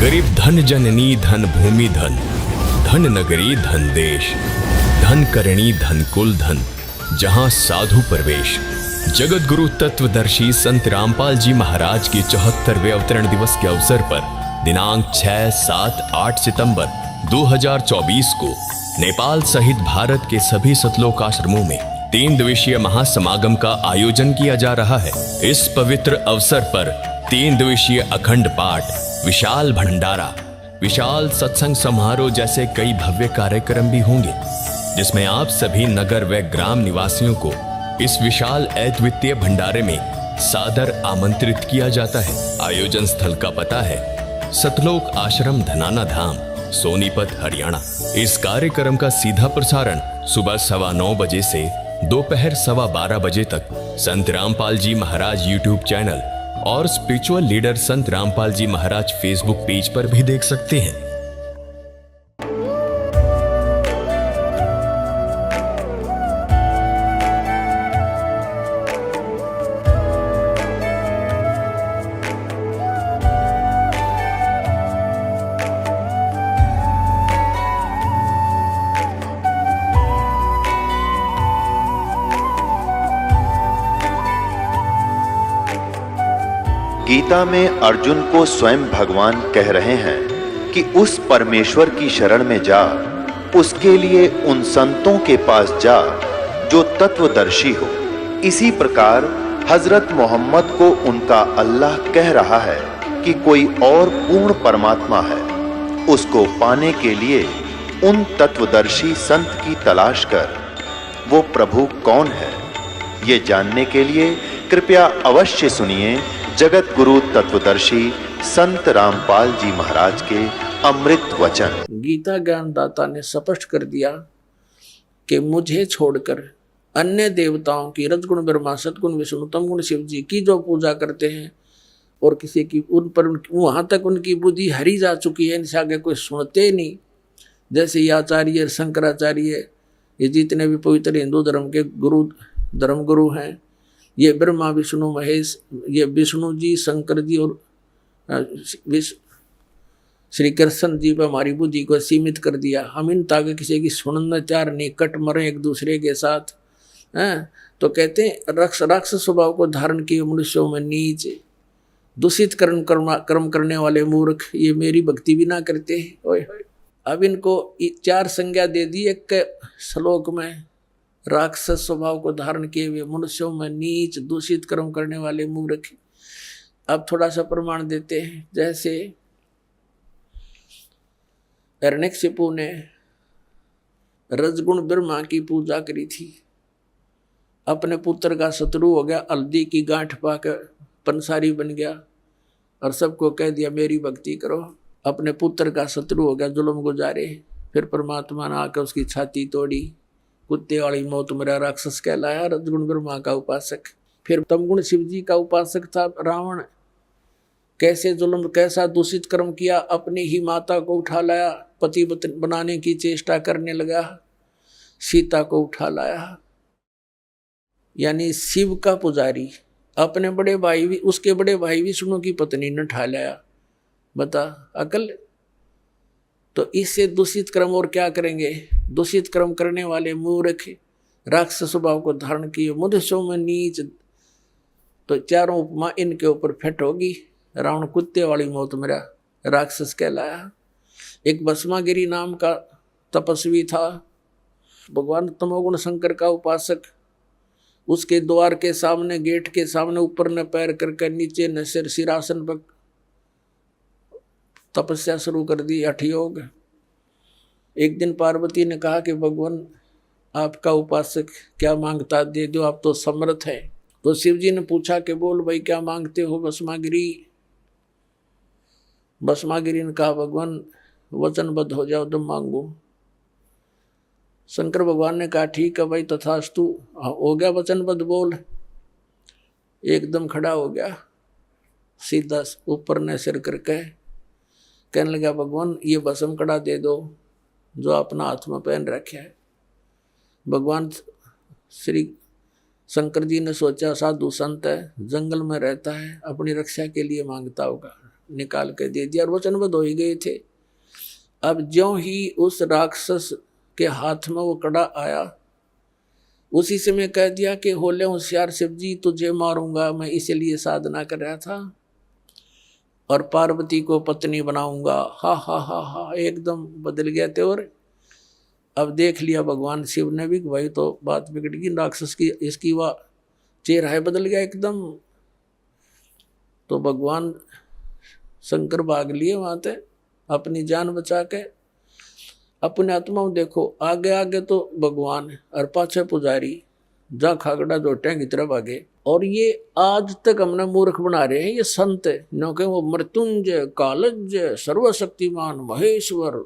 गरीब धन जननी धन भूमि धन, धन नगरी धन देश, धन करणी धन कुल धन, जहां साधु प्रवेश। जगत गुरु तत्वदर्शी संत रामपाल जी महाराज के 74वें अवतरण दिवस के अवसर पर दिनांक 6, 7, 8 सितंबर 2024 को नेपाल सहित भारत के सभी सतलोक आश्रमों में 3 दिवसीय महासमागम का आयोजन किया जा रहा है। इस पवित्र अवसर पर 3 दिवसीय अखंड पाठ, विशाल भंडारा, विशाल सत्संग समारोह जैसे कई भव्य कार्यक्रम भी होंगे, जिसमें आप सभी नगर व ग्राम निवासियों को इस विशाल अद्वितीय भंडारे में सादर आमंत्रित किया जाता है। आयोजन स्थल का पता है सतलोक आश्रम धनाना धाम, सोनीपत, हरियाणा। इस कार्यक्रम का सीधा प्रसारण सुबह 9:15 बजे से दोपहर 12:15 बजे तक संत रामपाल जी महाराज यूट्यूब चैनल और स्पिरिचुअल लीडर संत रामपाल जी महाराज फेसबुक पेज पर भी देख सकते हैं। गीता में अर्जुन को स्वयं भगवान कह रहे हैं कि उस परमेश्वर की शरण में जा, उसके लिए उन संतों के पास जा जो तत्वदर्शी हो। इसी प्रकार हजरत मोहम्मद को उनका अल्लाह कह रहा है कि कोई और पूर्ण परमात्मा है। उसको पाने के लिए उन तत्वदर्शी संत की तलाश कर। वो प्रभु कौन है, ये जानने के लिए कृपया अवश्य सुनिए जगत गुरु तत्वदर्शी संत रामपाल जी महाराज के अमृत वचन। गीता ज्ञानदाता ने स्पष्ट कर दिया कि मुझे छोड़कर अन्य देवताओं की, रजगुण ब्रह्मा, सतगुण विष्णु, तमगुण शिव जी की जो पूजा करते हैं और किसी की उन पर वहां तक उनकी बुद्धि हरी जा चुकी है, इनसे आगे कोई सुनते नहीं। जैसे ये आचार्य, शंकराचार्य, ये जितने भी पवित्र हिंदू धर्म के धर्म गुरु हैं, ये ब्रह्मा विष्णु महेश, ये विष्णु जी, शंकर जी और श्री कृष्ण जी पर हमारी बुद्धि को सीमित कर दिया। हम इन ताकि किसी की सुनना चार निकट मरे एक दूसरे के साथ हैं। तो कहते हैं राक्षस स्वभाव को धारण किए मनुष्यों में नीच, दूषित कर्म करने वाले मूर्ख, ये मेरी भक्ति भी ना करते हैं। ओए होए, अब इनको 4 संज्ञा दे दी एक श्लोक में। राक्षस स्वभाव को धारण किए हुए मनुष्यों में नीच, दूषित कर्म करने वाले मूर्ख। अब थोड़ा सा प्रमाण देते हैं। जैसे हिरण्यकशिपु ने रजगुण ब्रह्मा की पूजा करी थी, अपने पुत्र का शत्रु हो गया, हल्दी की गांठ पाकर पंसारी बन गया और सबको कह दिया मेरी भक्ति करो। अपने पुत्र का शत्रु हो गया, जुल्म गुजारे। फिर परमात्मा ने आकर उसकी छाती तोड़ी, कुत्ते वाली मौत मरा, राक्षस कहलाया, रजगुण ब्रह्मा का उपासक। फिर तमगुण शिव जी का उपासक था रावण। कैसे जुल्म, कैसा दूषित कर्म किया, अपनी ही माता को उठा लाया, पति बनाने की चेष्टा करने लगा, सीता को उठा लाया। यानी शिव का पुजारी अपने बड़े भाई भी, उसके बड़े भाई विष्णु की पत्नी ने उठा लाया। बता अकल। तो इससे दूषित कर्म और क्या करेंगे? दूषित कर्म करने वाले मूर्ख, राक्षस स्वभाव को धारण किए मनुष्यों में नीच। तो चारों उपमा इनके ऊपर फिट होगी। रावण कुत्ते वाली मौत मरा, राक्षस कहलाया। एक भस्मागिरी नाम का तपस्वी था, भगवान तमोगुण शंकर का उपासक। उसके द्वार के सामने, गेट के सामने ऊपर न पैर करके नीचे न सिरासन पर तपस्या शुरू कर दी, हठ योग। एक दिन पार्वती ने कहा कि भगवान आपका उपासक क्या मांगता दे दो, आप तो समर्थ है। तो शिव जी ने पूछा कि बोल भाई क्या मांगते हो भस्मागिरी। भस्मागिरी ने कहा भगवान वचनबद्ध हो जाओ तो मांगो। शंकर भगवान ने कहा ठीक है भाई तथास्तु, हो गया वचनबद्ध, बोल। एकदम खड़ा हो गया, सीधा ऊपर ने सिर करके कहने लगा भगवान ये भस्म कड़ा दे दो जो अपना हाथ में पहन रखे है। भगवान श्री शंकर जी ने सोचा साधु संत है, जंगल में रहता है, अपनी रक्षा के लिए मांगता होगा। निकाल के दे दिया और वचनबद्ध हो ही गए थे। अब ज्यों ही उस राक्षस के हाथ में वो कड़ा आया, उसी समय कह दिया कि होले होशियार शिव जी, तुझे मारूंगा, मैं इसलिए साधना कर रहा था और पार्वती को पत्नी बनाऊंगा। हा हा हा हा, एकदम बदल गया थे। और अब देख लिया भगवान शिव ने भी, भाई तो बात बिगड़ गई, राक्षस की इसकी वह चेहरा है बदल गया एकदम। तो भगवान शंकर भाग लिए वहां से अपनी जान बचा के। अपने आत्मा में देखो, आगे आगे तो भगवान और पाछे पुजारी, जा खागड़ा जोटे की तरफ आगे। और ये आज तक हमने मूर्ख बना रहे हैं ये संत, क्योंकि वो मृत्युंजय, कालज्य, सर्वशक्तिमान, महेश्वर,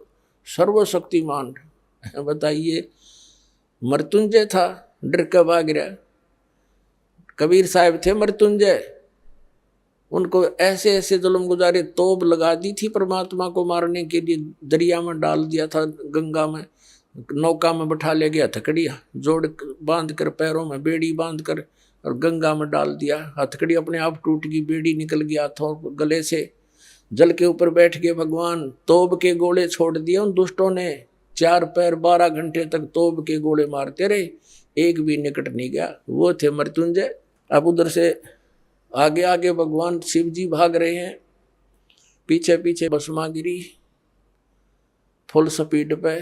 सर्वशक्तिमान। बताइए, मृत्युंजय था, डर के भाग रहा। कबीर साहब थे मृत्युंजय, उनको ऐसे ऐसे जुल्म गुजारे, तोब लगा दी थी परमात्मा को मारने के लिए, दरिया में डाल दिया था, गंगा में, नौका में बैठा ले गया, हथकड़ी जोड़ बांध कर, पैरों में बेड़ी बांध कर और गंगा में डाल दिया। हथकड़ी अपने आप टूट गई, बेड़ी निकल गया हाथों गले से, जल के ऊपर बैठ गए भगवान। तोब के गोले छोड़ दिए उन दुष्टों ने, 4 पैर 12 घंटे तक तोब के गोले मारते रहे, एक भी निकट नहीं गया। वो थे मृत्युंजय। अब उधर से आगे आगे भगवान शिव जी भाग रहे हैं, पीछे पीछे भस्मागिरी फुल स्पीड पे।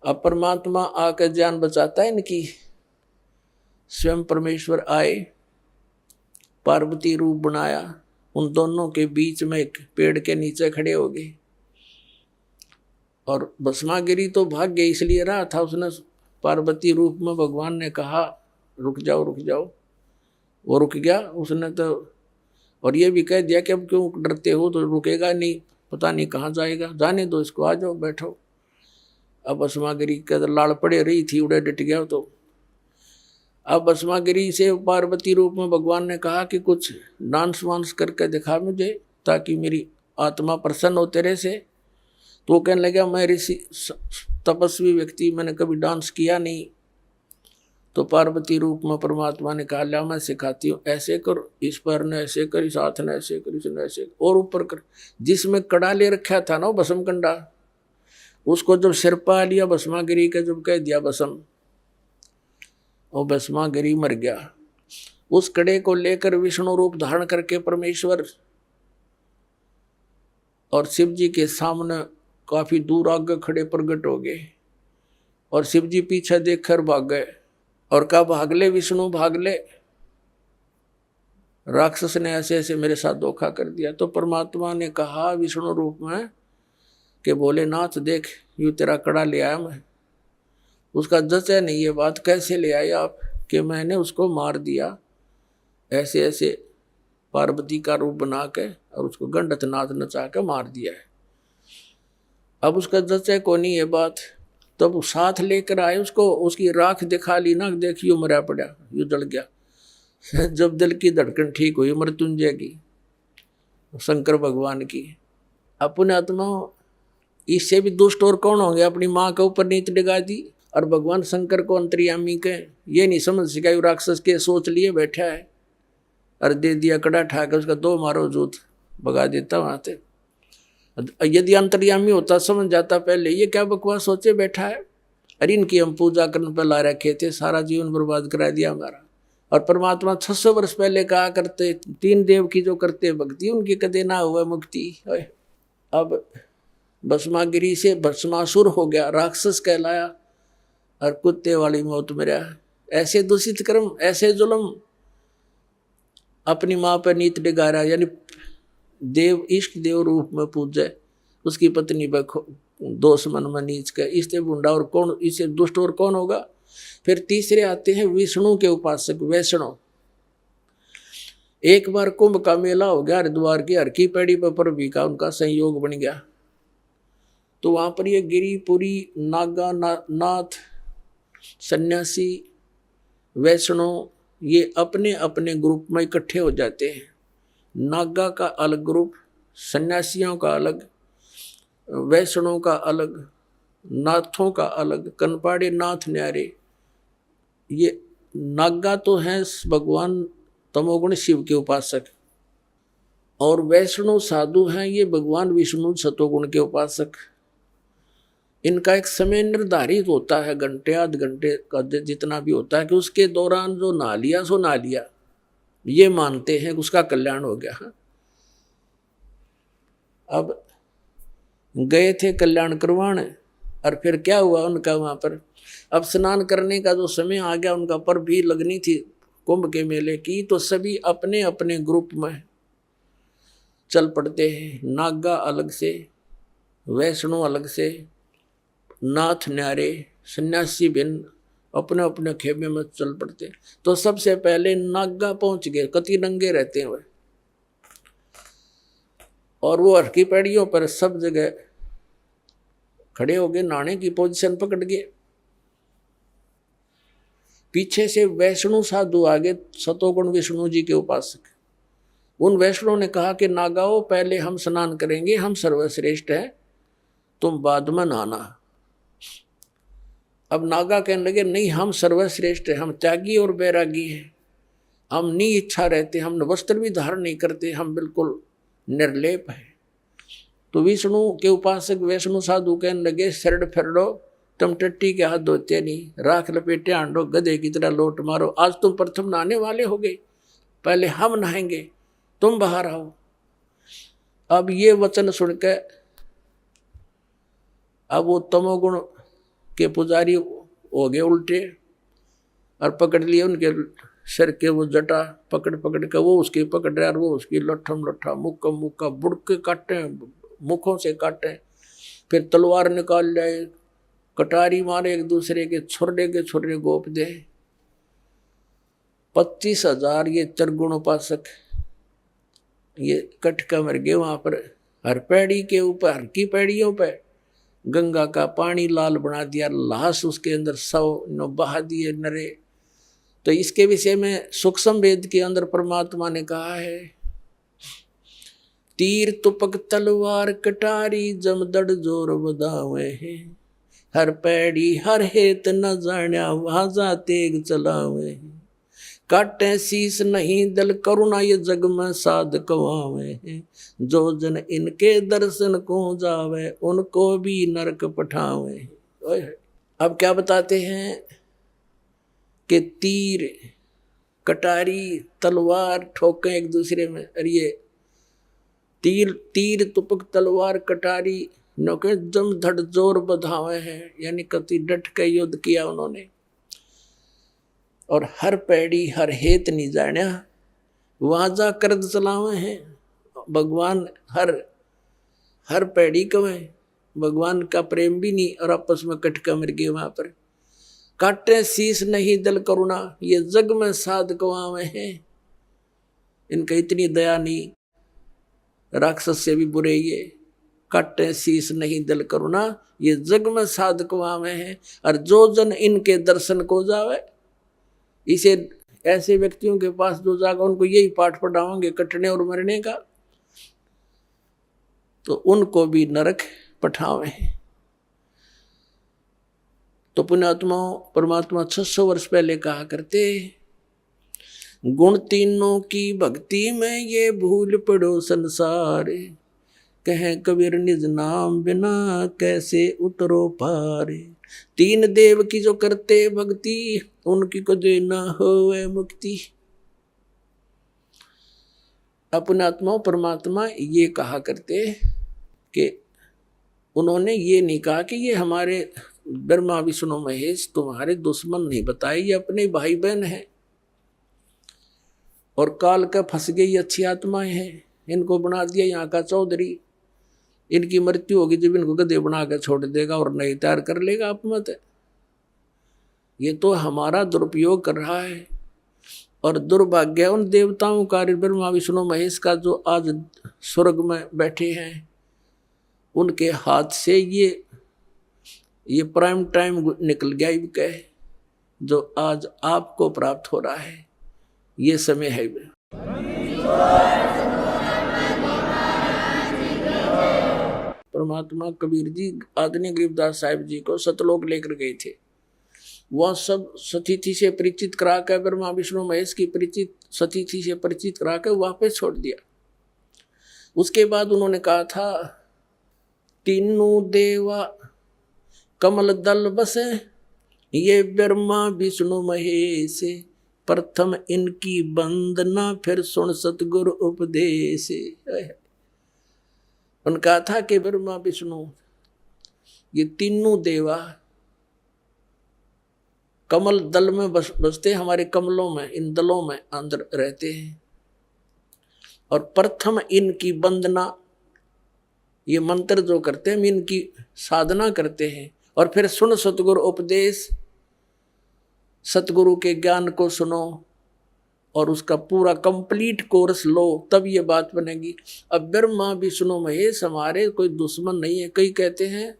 अब परमात्मा आकर जान बचाता है इनकी। स्वयं परमेश्वर आए, पार्वती रूप बनाया, उन दोनों के बीच में एक पेड़ के नीचे खड़े हो गए। और भस्मागिरी तो भाग्य इसलिए रहा था, उसने पार्वती रूप में भगवान ने कहा रुक जाओ रुक जाओ, वो रुक गया उसने तो। और ये भी कह दिया कि अब क्यों डरते हो, तो रुकेगा नहीं, पता नहीं कहाँ जाएगा, जाने दो इसको, आ जाओ बैठो। अब भस्मागिरी का लाड़ पड़े रही थी, उड़े डट गया। तो अब भस्मागिरी से पार्वती रूप में भगवान ने कहा कि कुछ डांस वांस करके दिखा मुझे, ताकि मेरी आत्मा प्रसन्न हो तेरे से। तो वो कहने लगा, मैं ऋषि तपस्वी व्यक्ति, मैंने कभी डांस किया नहीं। तो पार्वती रूप में परमात्मा ने कहा, ला मैं सिखाती हूँ, ऐसे कर, इस पैर ने ऐसे कर, इस हाथ ने ऐसे कर, इसने ऐसे कर, और ऊपर कर। जिसमें कड़ा ले रखा था ना भस्म कंडा, उसको जब सिर पा लिया भस्मागिरी का, जब कह दिया भस्म, और भस्मागिरी मर गया। उस कड़े को लेकर विष्णु रूप धारण करके परमेश्वर और शिव जी के सामने काफी दूर आगे खड़े प्रकट हो गए। और शिव जी पीछे देखकर भाग गए और कहा, भाग ले विष्णु भाग ले, राक्षस ने ऐसे ऐसे मेरे साथ धोखा कर दिया। तो परमात्मा ने कहा विष्णु रूप में कि भोलेनाथ देख, यूं तेरा कड़ा ले आया मैं। उसका जचा नहीं ये बात, कैसे ले आए आप, कि मैंने उसको मार दिया ऐसे ऐसे पार्वती का रूप बना के, और उसको गंडत नाथ नचा के मार दिया है। अब उसका जचा को नहीं ये बात, तब तो साथ लेकर आए उसको, उसकी राख दिखा ली ना, देखियो मरा पड़ा, यू जल गया। जब दिल की धड़कन ठीक हुई मृत्युंजय की, शंकर भगवान की, अपने आत्मा इससे भी दुष्ट और कौन होंगे, अपनी माँ के ऊपर नीत डिगा दी। और भगवान शंकर को अंतर्यामी के ये नहीं समझ सका, राक्षस के सोच लिए बैठा है, और दे दिया कड़ा ठाकर, उसका 2 मारो जूत भगा देता वहां से। यदि अंतर्यामी होता समझ जाता पहले, ये क्या बकवास सोचे बैठा है, अरे इनकी हम पूजा करने पर ला रखे थे, सारा जीवन बर्बाद करा दिया हमारा। और परमात्मा 600 वर्ष पहले कहा करते, 3 देव की जो करते भक्ति, उनकी कदे ना हुआ मुक्ति। अब भस्मागिरी से भस्मासुर हो गया, राक्षस कहलाया, और कुत्ते वाली मौत मरा। ऐसे दूषित कर्म, ऐसे जुल्म, अपनी माँ पर नीत डिगारा, यानी देव इष्ट देव रूप में पूजे, उसकी पत्नी पर दोष मन में नीच के, इससे बुंडा और कौन, इससे दुष्ट और कौन होगा। फिर तीसरे आते हैं विष्णु के उपासक वैष्णव। एक बार कुंभ का मेला हो गया हरिद्वार की, हर की पैड़ी पर भी का उनका संयोग बन गया। तो वहां पर ये गिरिपुरी, नागा, नाथ, सन्यासी, वैष्णव, ये अपने अपने ग्रुप में इकट्ठे हो जाते हैं। नागा का अलग ग्रुप, सन्यासियों का अलग, वैष्णव का अलग, नाथों का अलग, कनपाड़े नाथ न्यारे। ये नागा तो हैं भगवान तमोगुण शिव के उपासक, और वैष्णव साधु हैं ये भगवान विष्णु सतोगुण के उपासक। इनका एक समय निर्धारित होता है, घंटे आध घंटे का जितना भी होता है, कि उसके दौरान जो नहा लिया सो नहा लिया, ये मानते हैं कि उसका कल्याण हो गया। अब गए थे कल्याण करवाने, और फिर क्या हुआ उनका वहां पर, अब स्नान करने का जो समय आ गया उनका, पर भी लगनी थी कुंभ के मेले की, तो सभी अपने अपने ग्रुप में चल पड़ते हैं। नागा अलग से, वैष्णव अलग से, नाथ न्यारे, सन्यासी भिन्न अपने अपने खेमे में चल पड़ते। तो सबसे पहले नागा पहुंच गए, कति नंगे रहते हैं वह, और वो हरकी पैड़ियों पर सब जगह खड़े हो गए, नहाने की पोजीशन पकड़ गए। पीछे से वैष्णु साधु आगे, सतोगुण विष्णु जी के उपासक। उन वैष्णव ने कहा कि नागाओं पहले हम स्नान करेंगे, हम सर्वश्रेष्ठ हैं, तुम बाद में नहाना। अब नागा कहने लगे नहीं, हम सर्वश्रेष्ठ हैं, हम त्यागी और बैरागी हैं, हम नहीं इच्छा रहते, हम वस्त्र भी धारण नहीं करते, हम बिल्कुल निर्लेप है। तो विष्णु के उपासक वैष्णु साधु कहने लगे, शरण फेरडो, तुम टट्टी के हाथ धोते नहीं, राख लपेटे आंडो, गधे की तरह लोट मारो, आज तुम प्रथम नहाने वाले हो गए, पहले हम नहाएंगे, तुम बाहर आओ। अब ये वचन सुनकर अब वो तमोगुण के पुजारी हो गए उल्टे, और पकड़ लिए उनके सर के वो जटा, पकड़ पकड़ के वो उसकी पकड़ रहे और वो उसकी लट्ठम लट्ठा, मुक्का मुक्का बुड़के काटे, मुखों से काटे, फिर तलवार निकाल जाए, कटारी मारे एक दूसरे के छुरे गोप दे। 25,000 ये चरगुण उपासक ये कट कर मर गए वहां पर। हर पैड़ी के ऊपर, हर की पैड़ियों पे गंगा का पानी लाल बना दिया, लाश उसके अंदर 100 बहा दिए नरे। तो इसके विषय में सूक्ष्म वेद के अंदर परमात्मा ने कहा है, तीर तुपक तलवार कटारी जमदड़ जोर बदावे है, हर पैड़ी हर हेत न जाण्या वाजा तेग चलावे, काटे शीस नहीं दल करुणा ये जग में साध कवावे है, जो जन इनके दर्शन को जावे उनको भी नरक पठावे। अब क्या बताते हैं कि तीर कटारी तलवार ठोके एक दूसरे में, अरे ये तीर तुपक तलवार कटारी नौके जम धड़ जोर बधावे हैं, यानी कति डट के युद्ध किया उन्होंने। और हर पैड़ी हर हेत नहीं जाण्या वाजा कर्द चलावे हैं, भगवान हर पैड़ी कवे, भगवान का प्रेम भी नहीं, और आपस में कटका मर गए वहां पर। काटे शीस नहीं दल करुणा ये जग में साध कवावे हैं, इनका इतनी दया नहीं, राक्षस से भी बुरे ये। काटे शीस नहीं दल करुणा ये जग में साध कवावे हैं, और जो जन इनके दर्शन को जावे, इसे ऐसे व्यक्तियों के पास जो जागा उनको यही पाठ पढ़ाओगे कटने और मरने का, तो उनको भी नरक पठावे। तो पुण्यात्मा परमात्मा 600 वर्ष पहले कहा करते, गुण तीनों की भक्ति में ये भूल पड़ो संसार, कहे कबीर निज नाम बिना कैसे उतरो पार, तीन देव की जो करते भक्ति उनकी कदे न होवे मुक्ति। अपने आत्मा परमात्मा ये कहा करते कि उन्होंने ये नहीं कहा कि ये हमारे ब्रह्मा विष्णु महेश तुम्हारे दुश्मन नहीं बताए, ये अपने भाई बहन हैं और काल का फंस गई अच्छी आत्माएं हैं, इनको बना दिया यहाँ का चौधरी, इनकी मृत्यु होगी जब इनको गधे बना कर छोड़ देगा और नई तैयार कर लेगा। आप मत, ये तो हमारा दुरुपयोग कर रहा है। और दुर्भाग्य उन देवताओं का, ब्रह्मा विष्णु महेश का, जो आज स्वर्ग में बैठे हैं, उनके हाथ से ये प्राइम टाइम निकल गया इनका, जो आज आपको प्राप्त हो रहा है, ये समय है। परमात्मा कबीर जी आदरणीय गरीबदास साहिब जी को सतलोक लेकर गए थे, वह सब सतीथि से परिचित करा कर, ब्रह्मा विष्णु महेश की परिचित सतीथि से परिचित करा कर वापस छोड़ दिया। उसके बाद उन्होंने कहा था, तीनों देवा कमल दल बसे, ये ब्रह्मा विष्णु महेश, प्रथम इनकी वंदना फिर सुन सतगुरु उपदेश। उन्होंने कहा था कि ब्रह्मा विष्णु ये तीनों देवा कमल दल में बसते, हमारे कमलों में, इन दलों में अंदर रहते हैं, और प्रथम इनकी वंदना, ये मंत्र जो करते हैं इनकी साधना करते हैं, और फिर सुन सतगुरु उपदेश, सतगुरु के ज्ञान को सुनो और उसका पूरा कंप्लीट कोर्स लो, तब ये बात बनेगी। अब ब्रह्मा विष्णु महेश हमारे कोई दुश्मन नहीं है। कई कहते हैं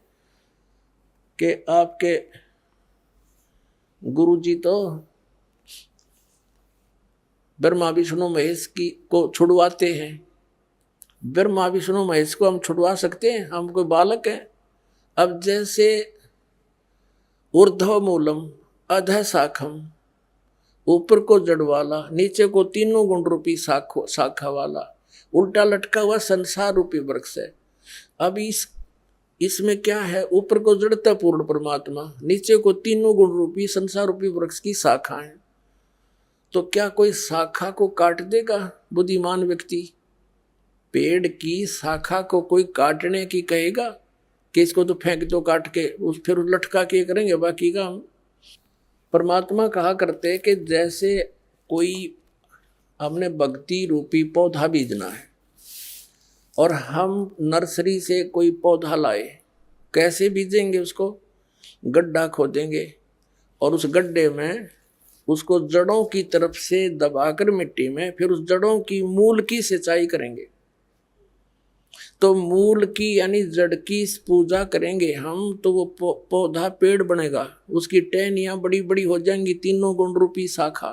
कि आपके गुरुजी तो ब्रह्मा विष्णु महेश को छुड़वाते हैं। ब्रह्मा विष्णु महेश को हम छुड़वा सकते हैं? हम कोई बालक हैं? अब जैसे ऊर्ध्व मूलम अधः शाखम, ऊपर को जड़ वाला, नीचे को तीनों गुण रूपी शाखा वाला, उल्टा लटका हुआ संसार रूपी वृक्ष है। अब इसमें क्या है? ऊपर को जड़ता पूर्ण परमात्मा, नीचे को तीनों गुण रूपी संसार रूपी वृक्ष की शाखा है। तो क्या कोई शाखा को काट देगा बुद्धिमान व्यक्ति? पेड़ की शाखा को कोई काटने की कहेगा कि इसको तो फेंक दो काट के, फिर लटका के करेंगे बाकी का हम? परमात्मा कहा करते कि जैसे कोई हमने भक्ति रूपी पौधा बीजना है और हम नर्सरी से कोई पौधा लाए, कैसे बीजेंगे? उसको गड्ढा खोदेंगे और उस गड्ढे में उसको जड़ों की तरफ से दबाकर मिट्टी में, फिर उस जड़ों की मूल की सिंचाई करेंगे। तो मूल की यानी जड़ की पूजा करेंगे हम, तो वो पौधा पेड़ बनेगा, उसकी टहनियाँ बड़ी बड़ी हो जाएंगी, तीनों गुण रूपी शाखा।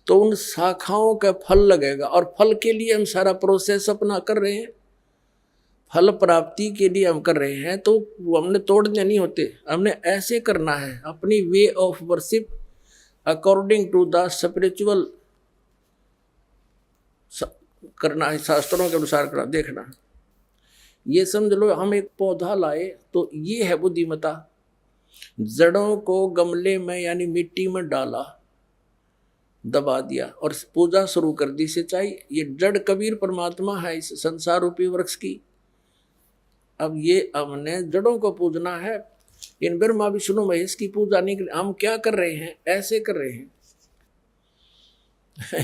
तो उन शाखाओं का फल लगेगा, और फल के लिए हम सारा प्रोसेस अपना कर रहे हैं, फल प्राप्ति के लिए हम कर रहे हैं। तो वो हमने तोड़ने नहीं होते, हमने ऐसे करना है, अपनी way of worship according to the spiritual करना है, शास्त्रों के अनुसार करना। देखना, ये समझ लो हम एक पौधा लाए तो ये है बुद्धिमता। जड़ों को गमले में यानी मिट्टी में डाला, दबा दिया और पूजा शुरू कर दी, सिंचाई। ये जड़ कबीर परमात्मा है इस संसार रूपी वृक्ष की। अब ये हमने जड़ों को पूजना है, इन ब्रह्मा विष्णु महेश की पूजा नहीं कर। हम क्या कर रहे हैं? ऐसे कर रहे हैं।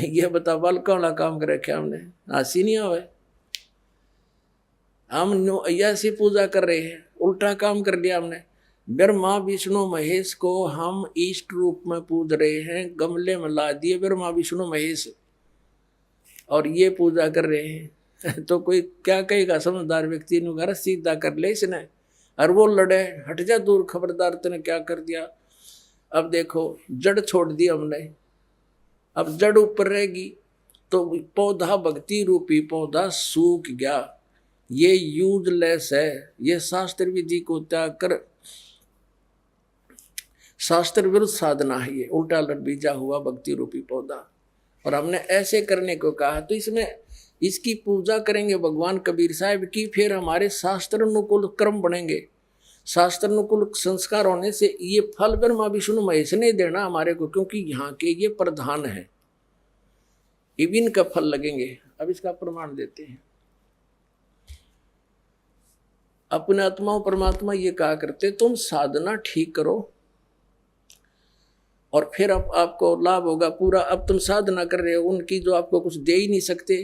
यह बता बाल कौन काम कर रखे हमने? हंसी नहीं आवे। हम ऐसी पूजा कर रहे हैं, उल्टा काम कर लिया हमने। ब्रह्मा विष्णु महेश को हम इष्ट रूप में पूज रहे हैं, गमले में ला दिए ब्रह्मा विष्णु महेश और ये पूजा कर रहे हैं। तो कोई क्या कहेगा? समझदार व्यक्ति ने घर सीधा कर ले इसने, और वो लड़े, हट जा दूर, खबरदार तूने क्या कर दिया। अब देखो जड़ छोड़ दी हमने, अब जड़ ऊपर रहेगी तो पौधा, भक्ति रूपी पौधा सूख गया, ये यूजलेस है। ये शास्त्र विधि को त्याग कर शास्त्र विरुद्ध साधना है, ये उल्टा लट बीजा हुआ भक्ति रूपी पौधा। और हमने ऐसे करने को कहा, तो इसमें इसकी पूजा करेंगे भगवान कबीर साहब की, फिर हमारे शास्त्र अनुकूल कर्म बनेंगे। शास्त्र अनुकूल संस्कार होने से ये फल ब्रह्मा विष्णु महेश ने देना हमारे को, क्योंकि यहाँ के ये प्रधान है, इविन का फल लगेंगे। अब इसका प्रमाण देते हैं। अपने आत्माओं परमात्मा ये कहा करते, तुम साधना ठीक करो और फिर अब आपको लाभ होगा पूरा। अब तुम साधना कर रहे हो उनकी जो आपको कुछ दे ही नहीं सकते।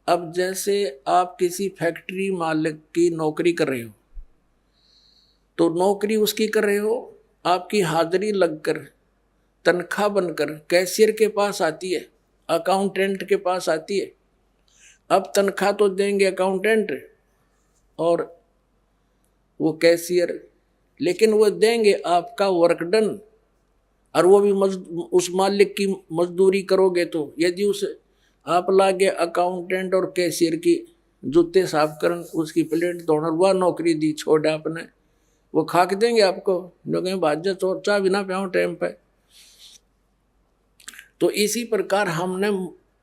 अब जैसे आप किसी फैक्ट्री मालिक की नौकरी कर रहे हो, तो नौकरी उसकी कर रहे हो, आपकी हाजिरी लगकर तनख्वाह बनकर कैशियर के पास आती है, अकाउंटेंट के पास आती है। अब तनख्वाह तो देंगे अकाउंटेंट और वो कैशियर, लेकिन वो देंगे आपका वर्क डन, और वो भी उस मालिक की मजदूरी करोगे। तो यदि उस आप लागे अकाउंटेंट और कैशियर की जूते साफ करन, उसकी प्लेट धोना, वह नौकरी दी छोड़ आपने, वो खा के देंगे आपको, लोग बाजा चाह बिना प्याओ टाइम पे। तो इसी प्रकार हमने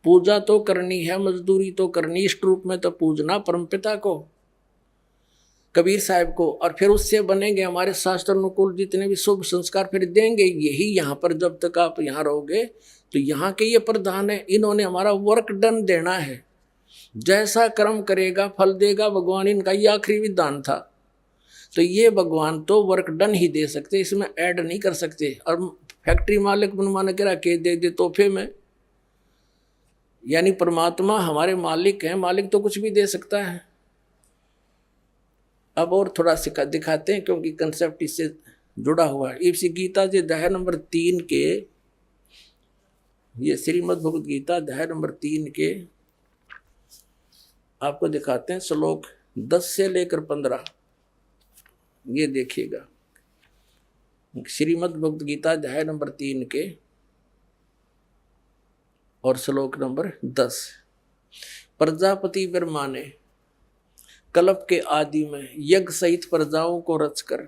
पूजा तो करनी है, मजदूरी तो करनी, इष्ट रूप में तो पूजना परमपिता को, कबीर साहब को, और फिर उससे बनेंगे हमारे शास्त्र अनुकूल जितने भी शुभ संस्कार फिर देंगे यही। यहाँ पर जब तक आप यहाँ रहोगे तो यहाँ के ये प्रधान है, इन्होंने हमारा वर्क डन देना है, जैसा कर्म करेगा फल देगा भगवान, इनका ये आखिरी विधान था। तो ये भगवान तो वर्क डन ही दे सकते, इसमें ऐड नहीं कर सकते। और फैक्ट्री मालिक बनवाने के रखे दे दे तोहफे में, यानी परमात्मा हमारे मालिक हैं, मालिक तो कुछ भी दे सकता है। अब और थोड़ा सा दिखाते हैं क्योंकि कंसेप्ट इससे जुड़ा हुआ है। इसी गीता जी अध्याय नंबर 3 के, ये श्रीमद् भगवद गीता अध्याय नंबर 3 के आपको दिखाते हैं श्लोक 10 से लेकर 15। ये देखिएगा, श्रीमद् भगवद गीता अध्याय नंबर 3 के और श्लोक नंबर 10। प्रजापति ब्रह्मा ने कल्प के आदि में यज्ञ सहित प्रजाओं को रचकर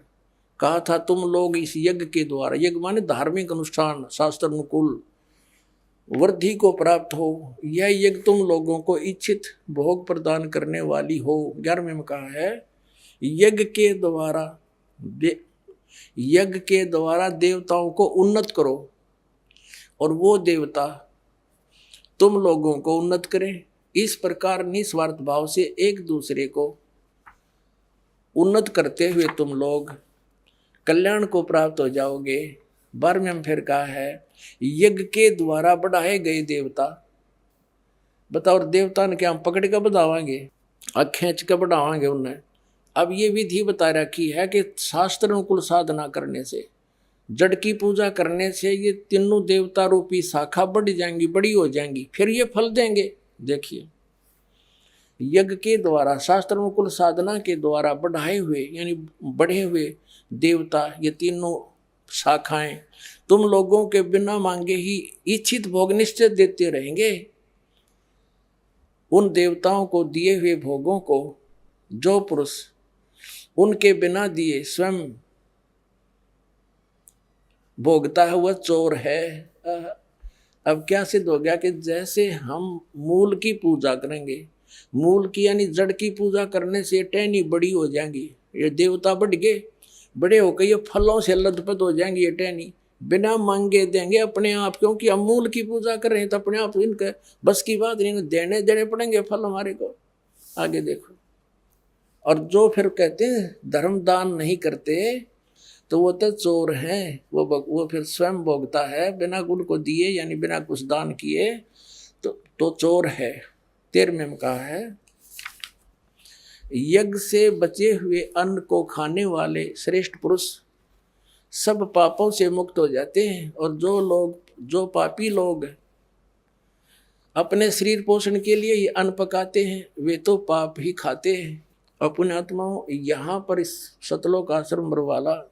कहा था, तुम लोग इस यज्ञ के द्वारा, यज्ञ माने धार्मिक अनुष्ठान, शास्त्र अनुकूल वृद्धि को प्राप्त हो। यह यज्ञ तुम लोगों को इच्छित भोग प्रदान करने वाली हो। 11वें में कहा है, यज्ञ के द्वारा देवताओं को उन्नत करो और वो देवता तुम लोगों को उन्नत करें। इस प्रकार निस्वार्थ भाव से एक दूसरे को उन्नत करते हुए तुम लोग कल्याण को प्राप्त हो जाओगे। 12वें में फिर कहा है, यज्ञ के द्वारा बढ़ाए गए देवता, बताओ देवता ने क्या हम पकड़ कर बढ़ावांगे, खींच कर बढ़ावांगे उन्हें। अब ये विधि बता रखी है कि शास्त्र अनुकूल साधना करने से, जड़ की पूजा करने से ये तीनों देवता रूपी शाखा बढ़ जाएंगी, बड़ी हो जाएंगी, फिर ये फल देंगे। देखिए, यज्ञ के द्वारा, शास्त्र अनुकूल साधना के द्वारा बढ़ाए हुए यानी बढ़े हुए देवता, ये तीनों शाखाएं तुम लोगों के बिना मांगे ही इच्छित भोग निश्चित देते रहेंगे। उन देवताओं को दिए हुए भोगों को जो पुरुष उनके बिना दिए स्वयं भोगता है वह चोर है। अब क्या सिद्ध हो गया कि जैसे हम मूल की पूजा करेंगे, मूल की यानी जड़ की पूजा करने से टहनी बड़ी हो जाएंगी, ये देवता बढ़ गए, बड़े होकर ये फलों से लथपथ हो जाएंगे, ये टहनी बिना मांगे देंगे अपने आप, क्योंकि हम मूल की पूजा कर रहे हैं तो अपने आप इनके बस की बात नहीं, देने पड़ेंगे फल हमारे को। आगे देखो, और जो फिर कहते हैं धर्म दान नहीं करते तो वो तो चोर हैं, वो फिर स्वयं भोगता है बिना गुण को दिए, यानी बिना कुछ दान किए तो चोर है। 13वें में कहा है, यज्ञ से बचे हुए अन्न को खाने वाले श्रेष्ठ पुरुष सब पापों से मुक्त हो जाते हैं, और जो पापी लोग अपने शरीर पोषण के लिए ये अन्न पकाते हैं वे तो पाप ही खाते हैं। अपने आत्माओं, यहाँ पर इस सतलोक आश्रम बरवाला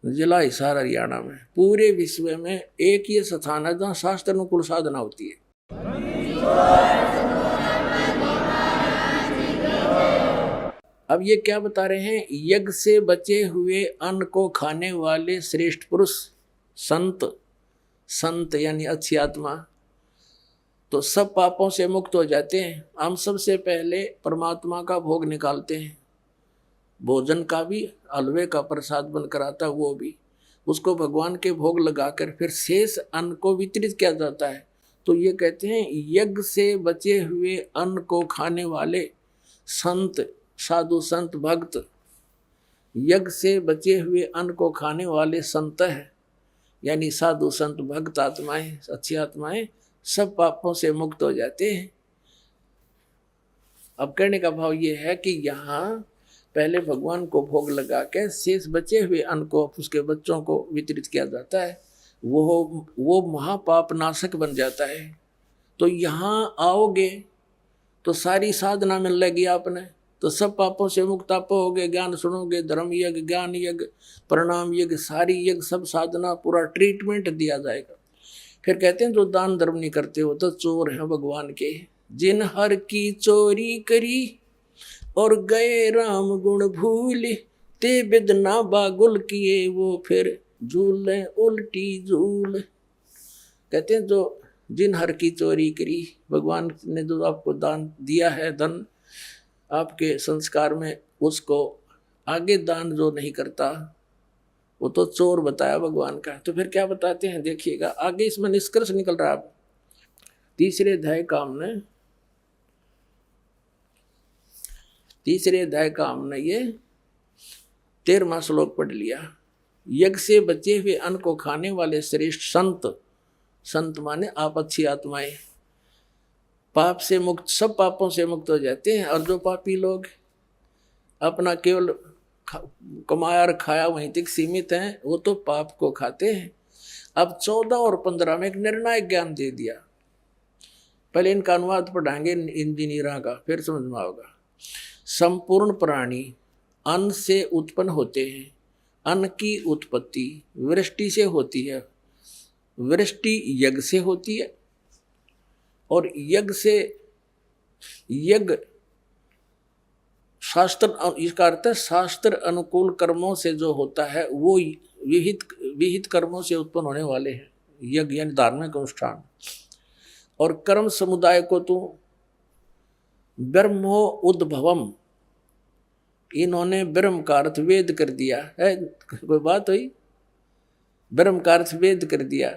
जिला हिसार हरियाणा में पूरे विश्व में एक ही स्थान है जहाँ शास्त्र अनुकूल साधना होती है। अब ये क्या बता रहे हैं, यज्ञ से बचे हुए अन्न को खाने वाले श्रेष्ठ पुरुष संत यानी अच्छी आत्मा तो सब पापों से मुक्त हो जाते हैं। हम सबसे पहले परमात्मा का भोग निकालते हैं, भोजन का भी, हलवे का प्रसाद बनकर आता है वो भी, उसको भगवान के भोग लगाकर फिर शेष अन्न को वितरित किया जाता है। तो ये कहते हैं यज्ञ से बचे हुए अन्न को खाने वाले संत, साधु संत भक्त, यज्ञ से बचे हुए अन्न को खाने वाले संत है, यानी साधु संत भक्त आत्माएं, अच्छी आत्माएं सब पापों से मुक्त हो जाते हैं। अब कहने का भाव ये है कि यहाँ पहले भगवान को भोग लगा के शेष बचे हुए अन्न को उसके बच्चों को वितरित किया जाता है, वो महापाप नाशक बन जाता है। तो यहाँ आओगे तो सारी साधना मिल लगेगी आपने, तो सब पापों से मुक्त आप होगे। ज्ञान सुनोगे, धर्म यज्ञ, ज्ञान यज्ञ, प्रणाम यज्ञ, सारी यज्ञ, सब साधना, पूरा ट्रीटमेंट दिया जाएगा। फिर कहते हैं जो दान धर्म नहीं करते हो तो चोर हैं भगवान के। जिन हर की चोरी करी और गए राम गुण भूल, ते बिदना बागुल किए वो फिर झूले उल्टी झूल। कहते हैं जो जिन हर की चोरी करी। भगवान ने जो आपको दान दिया है धन आपके संस्कार में, उसको आगे दान जो नहीं करता वो तो चोर बताया भगवान का। तो फिर क्या बताते हैं देखिएगा आगे, इसमें निष्कर्ष निकल रहा है। तीसरे अध्याय का हमने ये 13वां श्लोक पढ़ लिया। यज्ञ से बचे हुए अन्न को खाने वाले श्रेष्ठ संत माने आप अच्छी आत्माएं, पाप से मुक्त, सब पापों से मुक्त हो जाते हैं। और जो पापी लोग अपना केवल कमाया और खाया वहीं तक सीमित हैं, वो तो पाप को खाते हैं। अब 14 और 15 में एक निर्णायक ज्ञान दे दिया। पहले इनका अनुवाद पढ़ाएंगे इंजीनियरों का, फिर समझ में आएगा। संपूर्ण प्राणी अन्न से उत्पन्न होते हैं। अन्न की उत्पत्ति वृष्टि से होती है, वृष्टि यज्ञ से होती है, और यज्ञ शास्त्र, इसका अर्थ है शास्त्र अनुकूल कर्मों से जो होता है वो विहित कर्मों से उत्पन्न होने वाले हैं, यज्ञ यानी धार्मिक अनुष्ठान। और कर्म समुदाय को तो ब्रह्मो उद्भवम, इन्होंने ब्रह्म का अर्थ वेद कर दिया है। कोई बात हुई? ब्रह्म का अर्थ वेद कर दिया।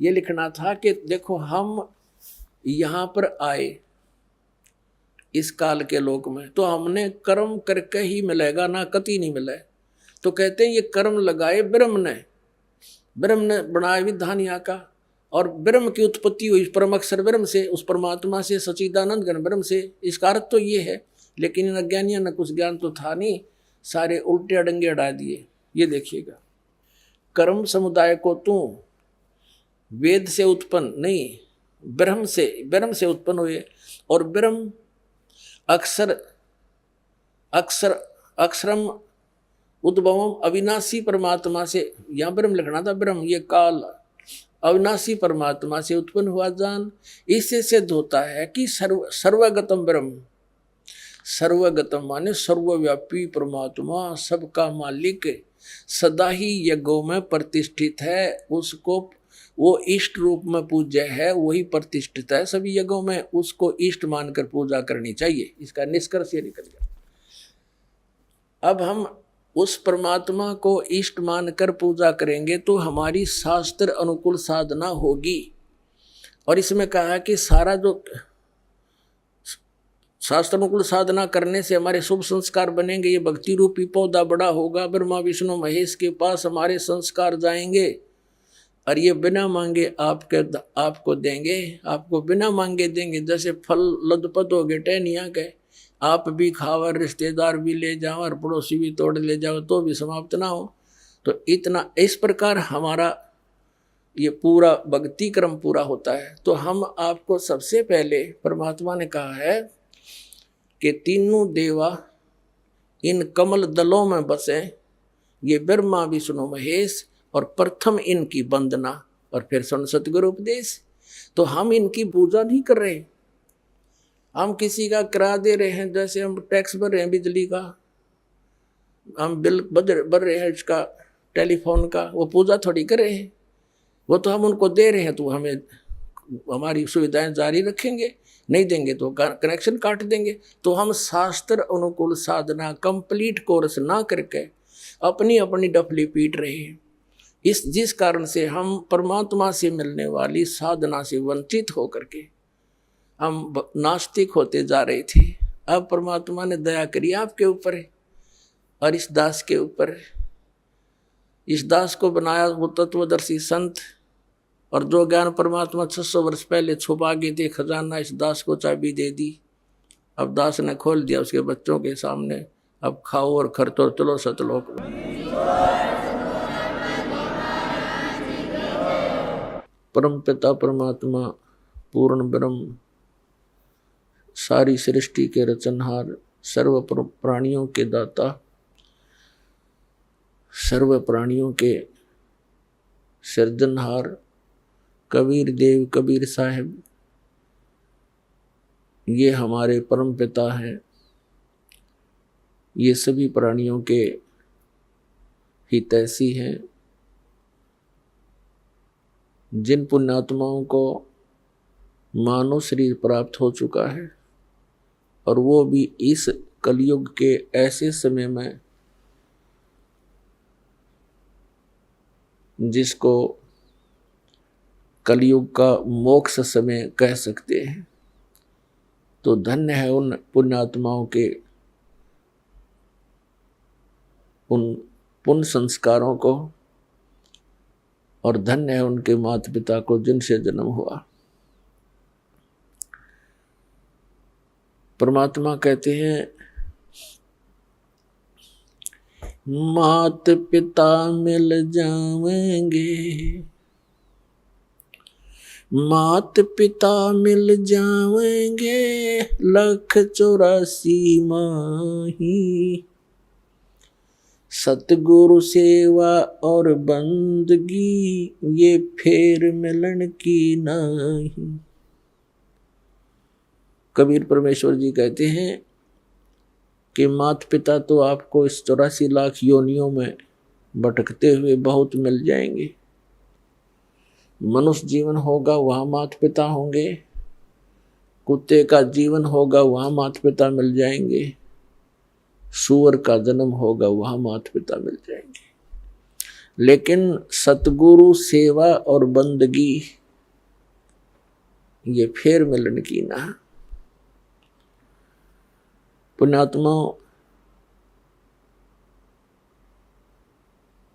ये लिखना था कि देखो हम यहाँ पर आए इस काल के लोक में, तो हमने कर्म करके ही मिलेगा, ना कति नहीं मिला। तो कहते हैं ये कर्म लगाए ब्रह्म ने बनाया विधान यहाँ का, और ब्रह्म की उत्पत्ति हुई परम अक्षर ब्रह्म से, उस परमात्मा से, सच्चिदानंद घन ब्रह्म से। इसका अर्थ तो ये है, लेकिन इन अज्ञानियों ने कुछ ज्ञान तो था नहीं, सारे उल्टे अडंगे अड़ा दिए। ये देखिएगा, कर्म समुदाय को तू वेद से उत्पन्न नहीं, ब्रह्म से उत्पन्न हुए। और ब्रह्म अक्षरम उद्भवम अविनाशी परमात्मा से, यहाँ ब्रह्म लिखना था, ब्रह्म ये काल अविनाशी परमात्मा से उत्पन्न हुआ जान। इससे सिद्ध होता है कि सर्वगतम ब्रह्म, सर्वगतम माने सर्वव्यापी परमात्मा, सबका मालिक, सदा ही यज्ञों में प्रतिष्ठित है। उसको वो इष्ट रूप में पूज्य है, वही प्रतिष्ठित है सभी यज्ञों में, उसको इष्ट मानकर पूजा करनी चाहिए। इसका निष्कर्ष ये निकल गया। अब हम उस परमात्मा को इष्ट मानकर पूजा करेंगे तो हमारी शास्त्र अनुकूल साधना होगी। और इसमें कहा है कि सारा जो शास्त्र अनुकूल साधना करने से हमारे शुभ संस्कार बनेंगे। ये भक्ति रूपी पौधा बड़ा होगा, ब्रह्मा विष्णु महेश के पास हमारे संस्कार जाएंगे, और ये बिना मांगे आपको देंगे, आपको बिना मांगे देंगे। जैसे फल लदपत हो गए टहनिया के, आप भी खाओ, रिश्तेदार भी ले जाओ, और पड़ोसी भी तोड़ ले जाओ, तो भी समाप्त ना हो। तो इतना इस प्रकार हमारा ये पूरा भक्ति क्रम पूरा होता है। तो हम आपको सबसे पहले परमात्मा ने कहा है कि तीनों देवा इन कमल दलों में बसे, ये ब्रह्मा विष्णु महेश, और प्रथम इनकी वंदना, और फिर सतगुरु उपदेश। तो हम इनकी पूजा नहीं कर रहे, हम किसी का किराया दे रहे हैं। जैसे हम टैक्स भर रहे हैं बिजली का, हम बिल भर रहे हैं इसका टेलीफोन का, वो पूजा थोड़ी कर रहे हैं, वो तो हम उनको दे रहे हैं। तो हमें हमारी सुविधाएं जारी रखेंगे, नहीं देंगे तो कनेक्शन काट देंगे। तो हम शास्त्र अनुकूल साधना कंप्लीट कोर्स ना करके अपनी अपनी डफली पीट रहे हैं। जिस कारण से हम परमात्मा से मिलने वाली साधना से वंचित होकर के हम नास्तिक होते जा रहे थे। अब परमात्मा ने दया करी आपके ऊपर और इस दास के ऊपर। इस दास को बनाया वो तत्वदर्शी संत, और जो ज्ञान परमात्मा 600 वर्ष पहले छुपा गए थे खजाना, इस दास को चाबी दे दी। अब दास ने खोल दिया उसके बच्चों के सामने, अब खाओ और खरतो चलो सतलोक में। परम पिता परमात्मा पूर्ण ब्रह्म, सारी सृष्टि के रचनहार, सर्व प्राणियों के दाता, सर्व प्राणियों के सृजनहार कबीर देव कबीर साहब, ये हमारे परम पिता हैं। ये सभी प्राणियों के हितैषी हैं। जिन पुण्यात्माओं को मानव शरीर प्राप्त हो चुका है, और वो भी इस कलयुग के ऐसे समय में जिसको कलयुग का मोक्ष समय कह सकते हैं। तो धन्य है उन पुण्यात्माओं के उन पुण्य संस्कारों को, और धन्य है उनके माता पिता को जिनसे जन्म हुआ। परमात्मा कहते हैं, मात पिता मिल जाएंगे, मात पिता मिल जाएंगे, 184 माही, सतगुरु सेवा और बंदगी, ये फेर मिलन की नहीं। कबीर परमेश्वर जी कहते हैं कि माता पिता तो आपको इस 84 लाख योनियों में भटकते हुए बहुत मिल जाएंगे। मनुष्य जीवन होगा वहाँ माता पिता होंगे, कुत्ते का जीवन होगा वहाँ माता पिता मिल जाएंगे, सूअर का जन्म होगा वहाँ माता पिता मिल जाएंगे, लेकिन सतगुरु सेवा और बंदगी ये फेर मिलन की ना। पुण्यात्माओं,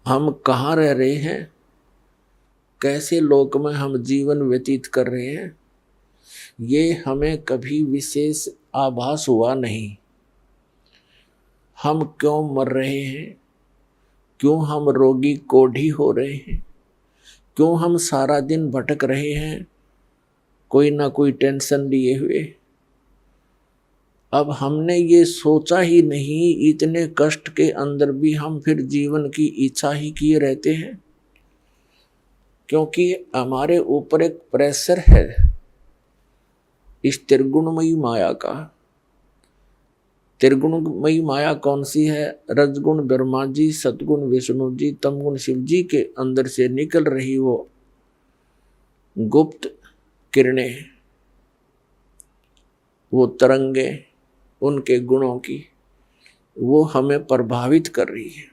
हम कहाँ रह रहे हैं, कैसे लोक में हम जीवन व्यतीत कर रहे हैं, ये हमें कभी विशेष आभास हुआ नहीं। हम क्यों मर रहे हैं, क्यों हम रोगी कोढ़ी हो रहे हैं, क्यों हम सारा दिन भटक रहे हैं कोई ना कोई टेंशन लिए हुए। अब हमने ये सोचा ही नहीं, इतने कष्ट के अंदर भी हम फिर जीवन की इच्छा ही किए रहते हैं, क्योंकि हमारे ऊपर एक प्रेशर है इस त्रिगुणमयी माया का। त्रिगुणमयी माया कौन सी है? रजगुण ब्रह्मा जी, सतगुण विष्णु जी, तमगुण शिव जी के अंदर से निकल रही वो गुप्त किरणें, वो तरंगे उनके गुणों की, वो हमें प्रभावित कर रही है।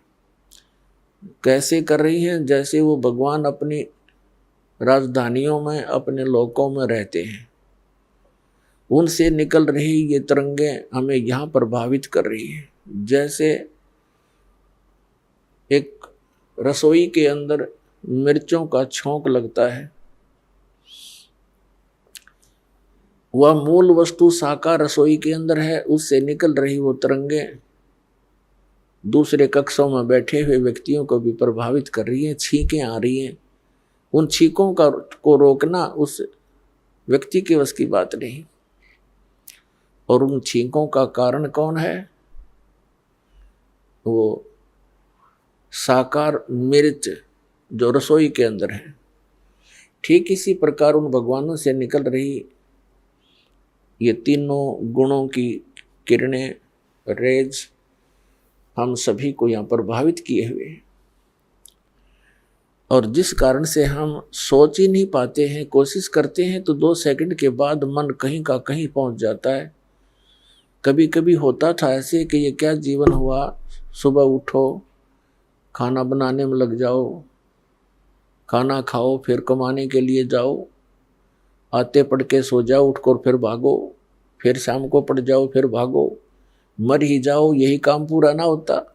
कैसे कर रही है? जैसे वो भगवान अपनी राजधानियों में, अपने लोकों में रहते हैं, उनसे निकल रही ये तरंगे हमें यहाँ प्रभावित कर रही है। जैसे एक रसोई के अंदर मिर्चों का छौंक लगता है, वह मूल वस्तु साकार रसोई के अंदर है, उससे निकल रही वो तरंगे दूसरे कक्षों में बैठे हुए व्यक्तियों को भी प्रभावित कर रही है। छींकें आ रही हैं, उन छींकों को रोकना उस व्यक्ति के वश की बात नहीं। और उन छींकों का कारण कौन है? वो साकार मिर्च जो रसोई के अंदर है। ठीक इसी प्रकार उन भगवानों से निकल रही ये तीनों गुणों की किरणें, रेज हम सभी को यहाँ प्रभावित किए हुए हैं, और जिस कारण से हम सोच ही नहीं पाते हैं। कोशिश करते हैं तो 2 सेकंड के बाद मन कहीं का कहीं पहुंच जाता है। कभी कभी होता था ऐसे कि ये क्या जीवन हुआ, सुबह उठो, खाना बनाने में लग जाओ, खाना खाओ, फिर कमाने के लिए जाओ, आते पढ़ के सो जाओ, उठकर फिर भागो, फिर शाम को पढ़ जाओ, फिर भागो, मर ही जाओ, यही काम पूरा ना होता।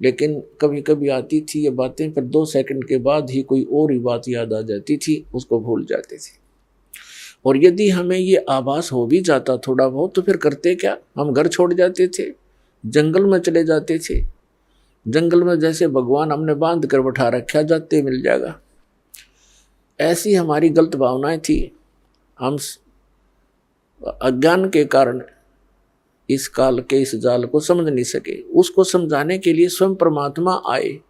लेकिन कभी कभी आती थी ये बातें, फिर 2 सेकंड के बाद ही कोई और ही बात याद आ जाती थी, उसको भूल जाते थे। और यदि हमें ये आभास हो भी जाता थोड़ा बहुत, तो फिर करते क्या? हम घर छोड़ जाते थे, जंगल में चले जाते थे। जंगल में जैसे भगवान हमने बांध कर बैठा रखा, जाते मिल जाएगा, ऐसी हमारी गलत भावनाएं थी। हम अज्ञान के कारण इस काल के इस जाल को समझ नहीं सके। उसको समझाने के लिए स्वयं परमात्मा आए,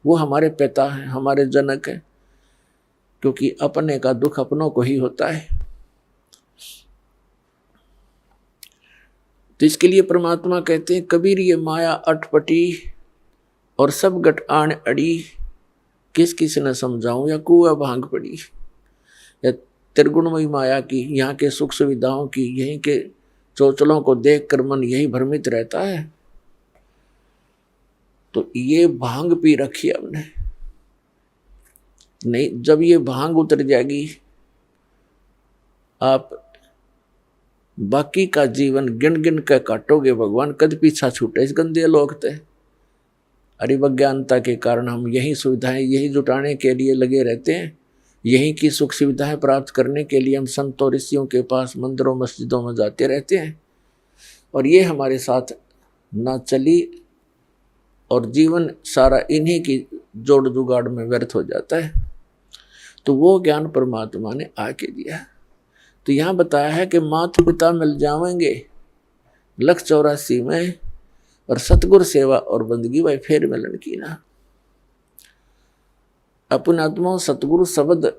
वो हमारे पिता हैं, हमारे जनक हैं, क्योंकि अपने का दुख अपनों को ही होता है। तो इसके लिए परमात्मा कहते हैं, कबीर ये माया अटपटी और सब गट आण अड़ी, किस किस न समझाऊं या कुआ भांग पड़ी। या त्रिगुणमयी माया की, यहाँ के सुख सुविधाओं की, यहीं के चौचलों को देखकर मन यही भ्रमित रहता है। तो ये भांग पी रखी हमने, नहीं, जब ये भांग उतर जाएगी आप बाकी का जीवन गिन गिन कर काटोगे, भगवान कद पीछा छूटे इस गंदे लोग थे। अरिवज्ञानता के कारण हम यही सुविधाएं यही जुटाने के लिए लगे रहते हैं, यही की सुख सुविधाएं प्राप्त करने के लिए हम संतों ऋषियों के पास मंदिरों मस्जिदों में जाते रहते हैं, और ये हमारे साथ ना चली और जीवन सारा इन्हीं की जोड़ जुगाड़ में व्यर्थ हो जाता है। तो वो ज्ञान परमात्मा ने आके दिया। तो यहाँ बताया है कि माता पिता मिल जाएंगे लख 84 में, और सतगुरु सेवा और बंदगी भाई फेर मिलन की ना। अपन आत्मा सतगुरु शब्द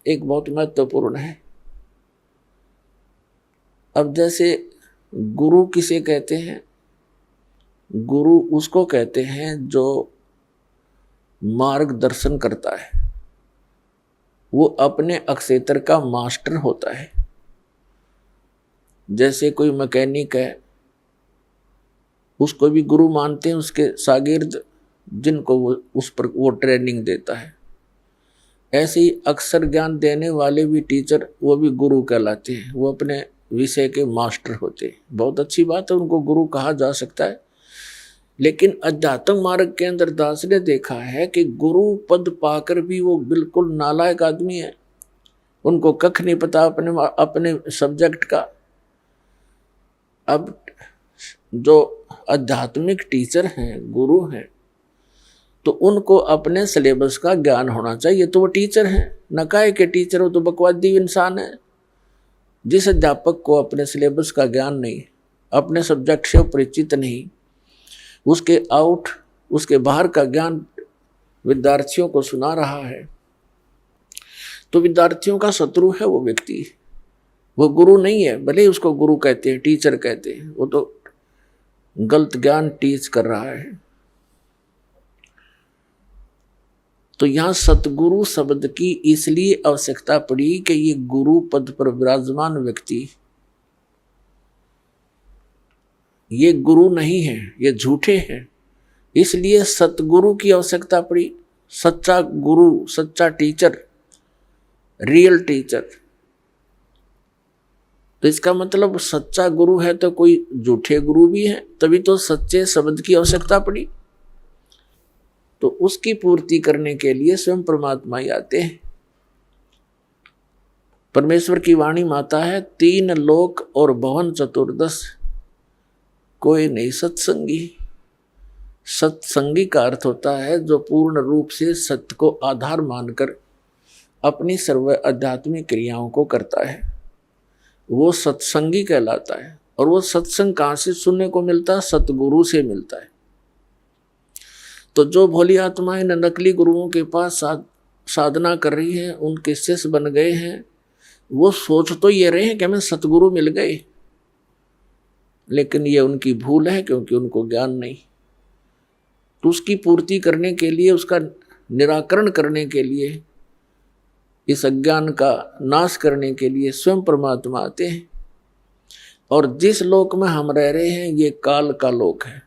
एक बहुत महत्वपूर्ण है। अब जैसे गुरु किसे कहते हैं? गुरु उसको कहते हैं जो मार्गदर्शन करता है, वो अपने अक्षेत्र का मास्टर होता है। जैसे कोई मैकेनिक है, उसको भी गुरु मानते हैं, उसके शागिर्द जिनको वो उस पर वो ट्रेनिंग देता है। ऐसे ही अक्षर ज्ञान देने वाले भी टीचर, वो भी गुरु कहलाते हैं, वो अपने विषय के मास्टर होते हैं। बहुत अच्छी बात है, उनको गुरु कहा जा सकता है। लेकिन अध्यात्म मार्ग के अंदर दास ने देखा है कि गुरु पद पाकर भी वो बिल्कुल नालायक आदमी है, उनको कख नहीं पता अपने सब्जेक्ट का। अब जो आध्यात्मिक टीचर हैं, गुरु हैं, तो उनको अपने सिलेबस का ज्ञान होना चाहिए, तो वो टीचर हैं। न काहे के टीचर हो तो बकवादी इंसान है। जिस अध्यापक को अपने सिलेबस का ज्ञान नहीं, अपने सब्जेक्ट से परिचित नहीं, उसके बाहर का ज्ञान विद्यार्थियों को सुना रहा है, तो विद्यार्थियों का शत्रु है वो व्यक्ति, वो गुरु नहीं है। भले ही उसको गुरु कहते हैं, टीचर कहते हैं, वो तो गलत ज्ञान टीच कर रहा है। तो यहां सतगुरु शब्द की इसलिए आवश्यकता पड़ी कि ये गुरु पद पर विराजमान व्यक्ति ये गुरु नहीं है, ये झूठे हैं, इसलिए सतगुरु की आवश्यकता पड़ी। सच्चा गुरु, सच्चा टीचर, रियल टीचर। तो इसका मतलब सच्चा गुरु है तो कोई झूठे गुरु भी है, तभी तो सच्चे शब्द की आवश्यकता पड़ी। तो उसकी पूर्ति करने के लिए स्वयं परमात्मा ही आते हैं। परमेश्वर की वाणी माता है, 3 लोक और भवन चतुर्दश कोई नहीं सत्संगी। सत्संगी का अर्थ होता है जो पूर्ण रूप से सत्य को आधार मानकर अपनी सर्व आध्यात्मिक क्रियाओं को करता है, वो सत्संगी कहलाता है। और वो सत्संग कहाँ से सुनने को मिलता है? सतगुरु से मिलता है। तो जो भोली आत्माएं नकली गुरुओं के पास साधना कर रही हैं, उनके शिष्य बन गए हैं, वो सोच तो ये रहे हैं कि हमें सतगुरु मिल गए, लेकिन ये उनकी भूल है, क्योंकि उनको ज्ञान नहीं। तो उसकी पूर्ति करने के लिए, उसका निराकरण करने के लिए, इस अज्ञान का नाश करने के लिए स्वयं परमात्मा आते हैं। और जिस लोक में हम रह रहे हैं ये काल का लोक है,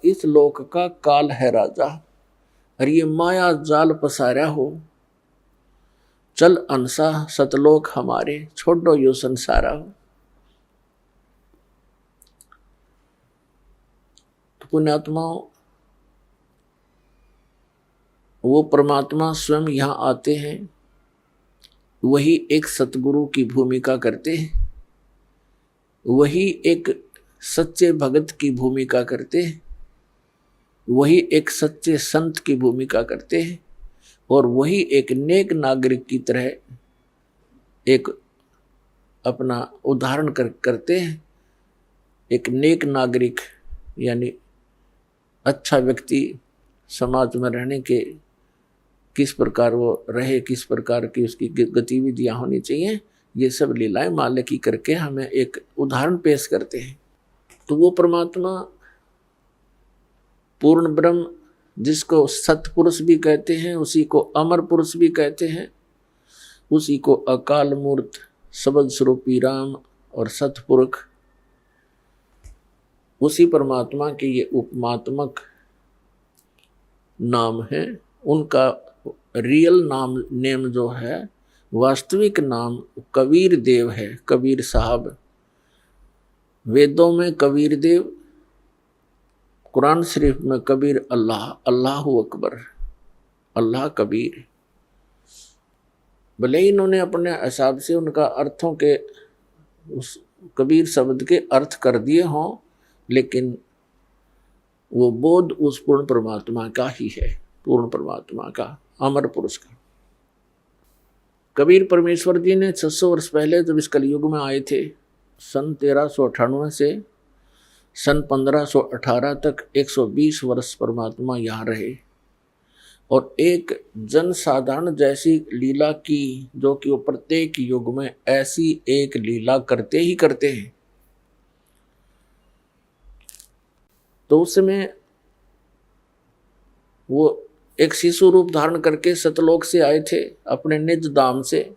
इस लोक का काल है राजा, और ये माया जाल पसारा हो, चल अंसा सतलोक हमारे, छोड़ो यो संसारा हो। तो पुण्यात्माओं, वो परमात्मा स्वयं यहाँ आते हैं, वही एक सतगुरु की भूमिका करते हैं, वही एक सच्चे भगत की भूमिका करते हैं, वही एक सच्चे संत की भूमिका करते हैं, और वही एक नेक नागरिक की तरह एक अपना उदाहरण करते हैं। एक नेक नागरिक यानी अच्छा व्यक्ति समाज में रहने के किस प्रकार वो रहे, किस प्रकार की उसकी गतिविधियां होनी चाहिए, ये सब लीलाएं माले की करके हमें एक उदाहरण पेश करते हैं। तो वो परमात्मा पूर्ण ब्रह्म, जिसको सतपुरुष भी कहते हैं, उसी को अमर पुरुष भी कहते हैं, उसी को अकाल मूर्त, शब्द स्वरूपी राम और सतपुरुष, उसी परमात्मा के ये उपमात्मक नाम है। उनका रियल नेम जो है, वास्तविक नाम कबीर देव है, कबीर साहब। वेदों में कबीर देव, कुरान शरीफ में कबीर अल्लाह, अल्लाहु अकबर, अल्लाह कबीर। भले ही इन्होंने अपने हिसाब से उनका अर्थों के, उस कबीर शब्द के अर्थ कर दिए हों, लेकिन वो बोध उस पूर्ण परमात्मा का ही है, पूर्ण परमात्मा का, अमर पुरुष का। कबीर परमेश्वर जी ने 600 वर्ष पहले जब इस कलयुग में आए थे, सन 1398 से सन 1518 तक 120 वर्ष परमात्मा यहाँ रहे और एक जन साधारण जैसी लीला की, जो कि वो प्रत्येक युग में ऐसी एक लीला करते ही करते हैं। तो उस समय वो एक शिशु रूप धारण करके सतलोक से आए थे अपने निज धाम से,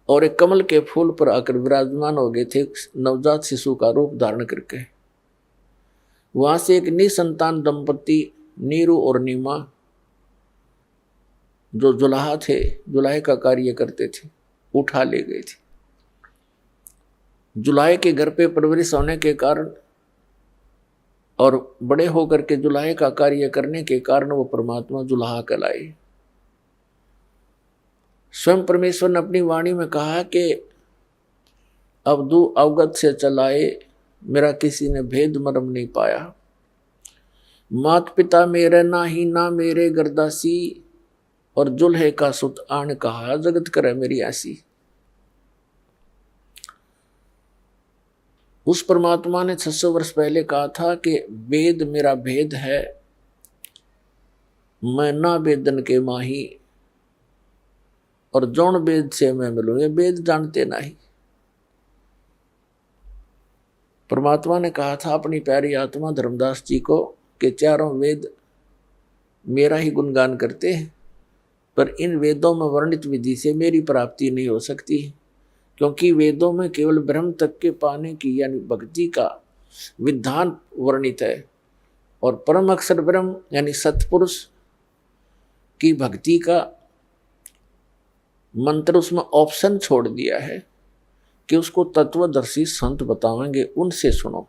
और एक कमल के फूल पर आकर विराजमान हो गए थे नवजात शिशु का रूप धारण करके। वहां से एक निसंतान दंपति नीरू और नीमा, जो जुलाहा थे, जुलाहे का कार्य करते थे, उठा ले गए थे। जुलाहे के घर पे परवरिश होने के कारण और बड़े होकर के जुलाहे का कार्य करने के कारण वो परमात्मा जुलाहा कहलाए। स्वयं परमेश्वर ने अपनी वाणी में कहा कि अवधू अवगत से चलाए, मेरा किसी ने भेद मर्म नहीं पाया। मात पिता मेरे ना ही ना मेरे गर्दासी, और जुल्हे का सुत आन कहा जगत करे मेरी ऐसी। उस परमात्मा ने 600 वर्ष पहले कहा था कि वेद मेरा भेद है, मैं ना वेदन के माही, और जौन वेद से मैं मिलूं, ये वेद जानते नहीं। परमात्मा ने कहा था अपनी प्यारी आत्मा धर्मदास जी को कि चारों वेद मेरा ही गुणगान करते हैं, पर इन वेदों में वर्णित विधि से मेरी प्राप्ति नहीं हो सकती, क्योंकि वेदों में केवल ब्रह्म तक के पाने की यानी भक्ति का विधान वर्णित है, और परम अक्षर ब्रह्म यानी सतपुरुष की भक्ति का मंत्र उसमें ऑप्शन छोड़ दिया है कि उसको तत्वदर्शी संत बतावेंगे, उनसे सुनो।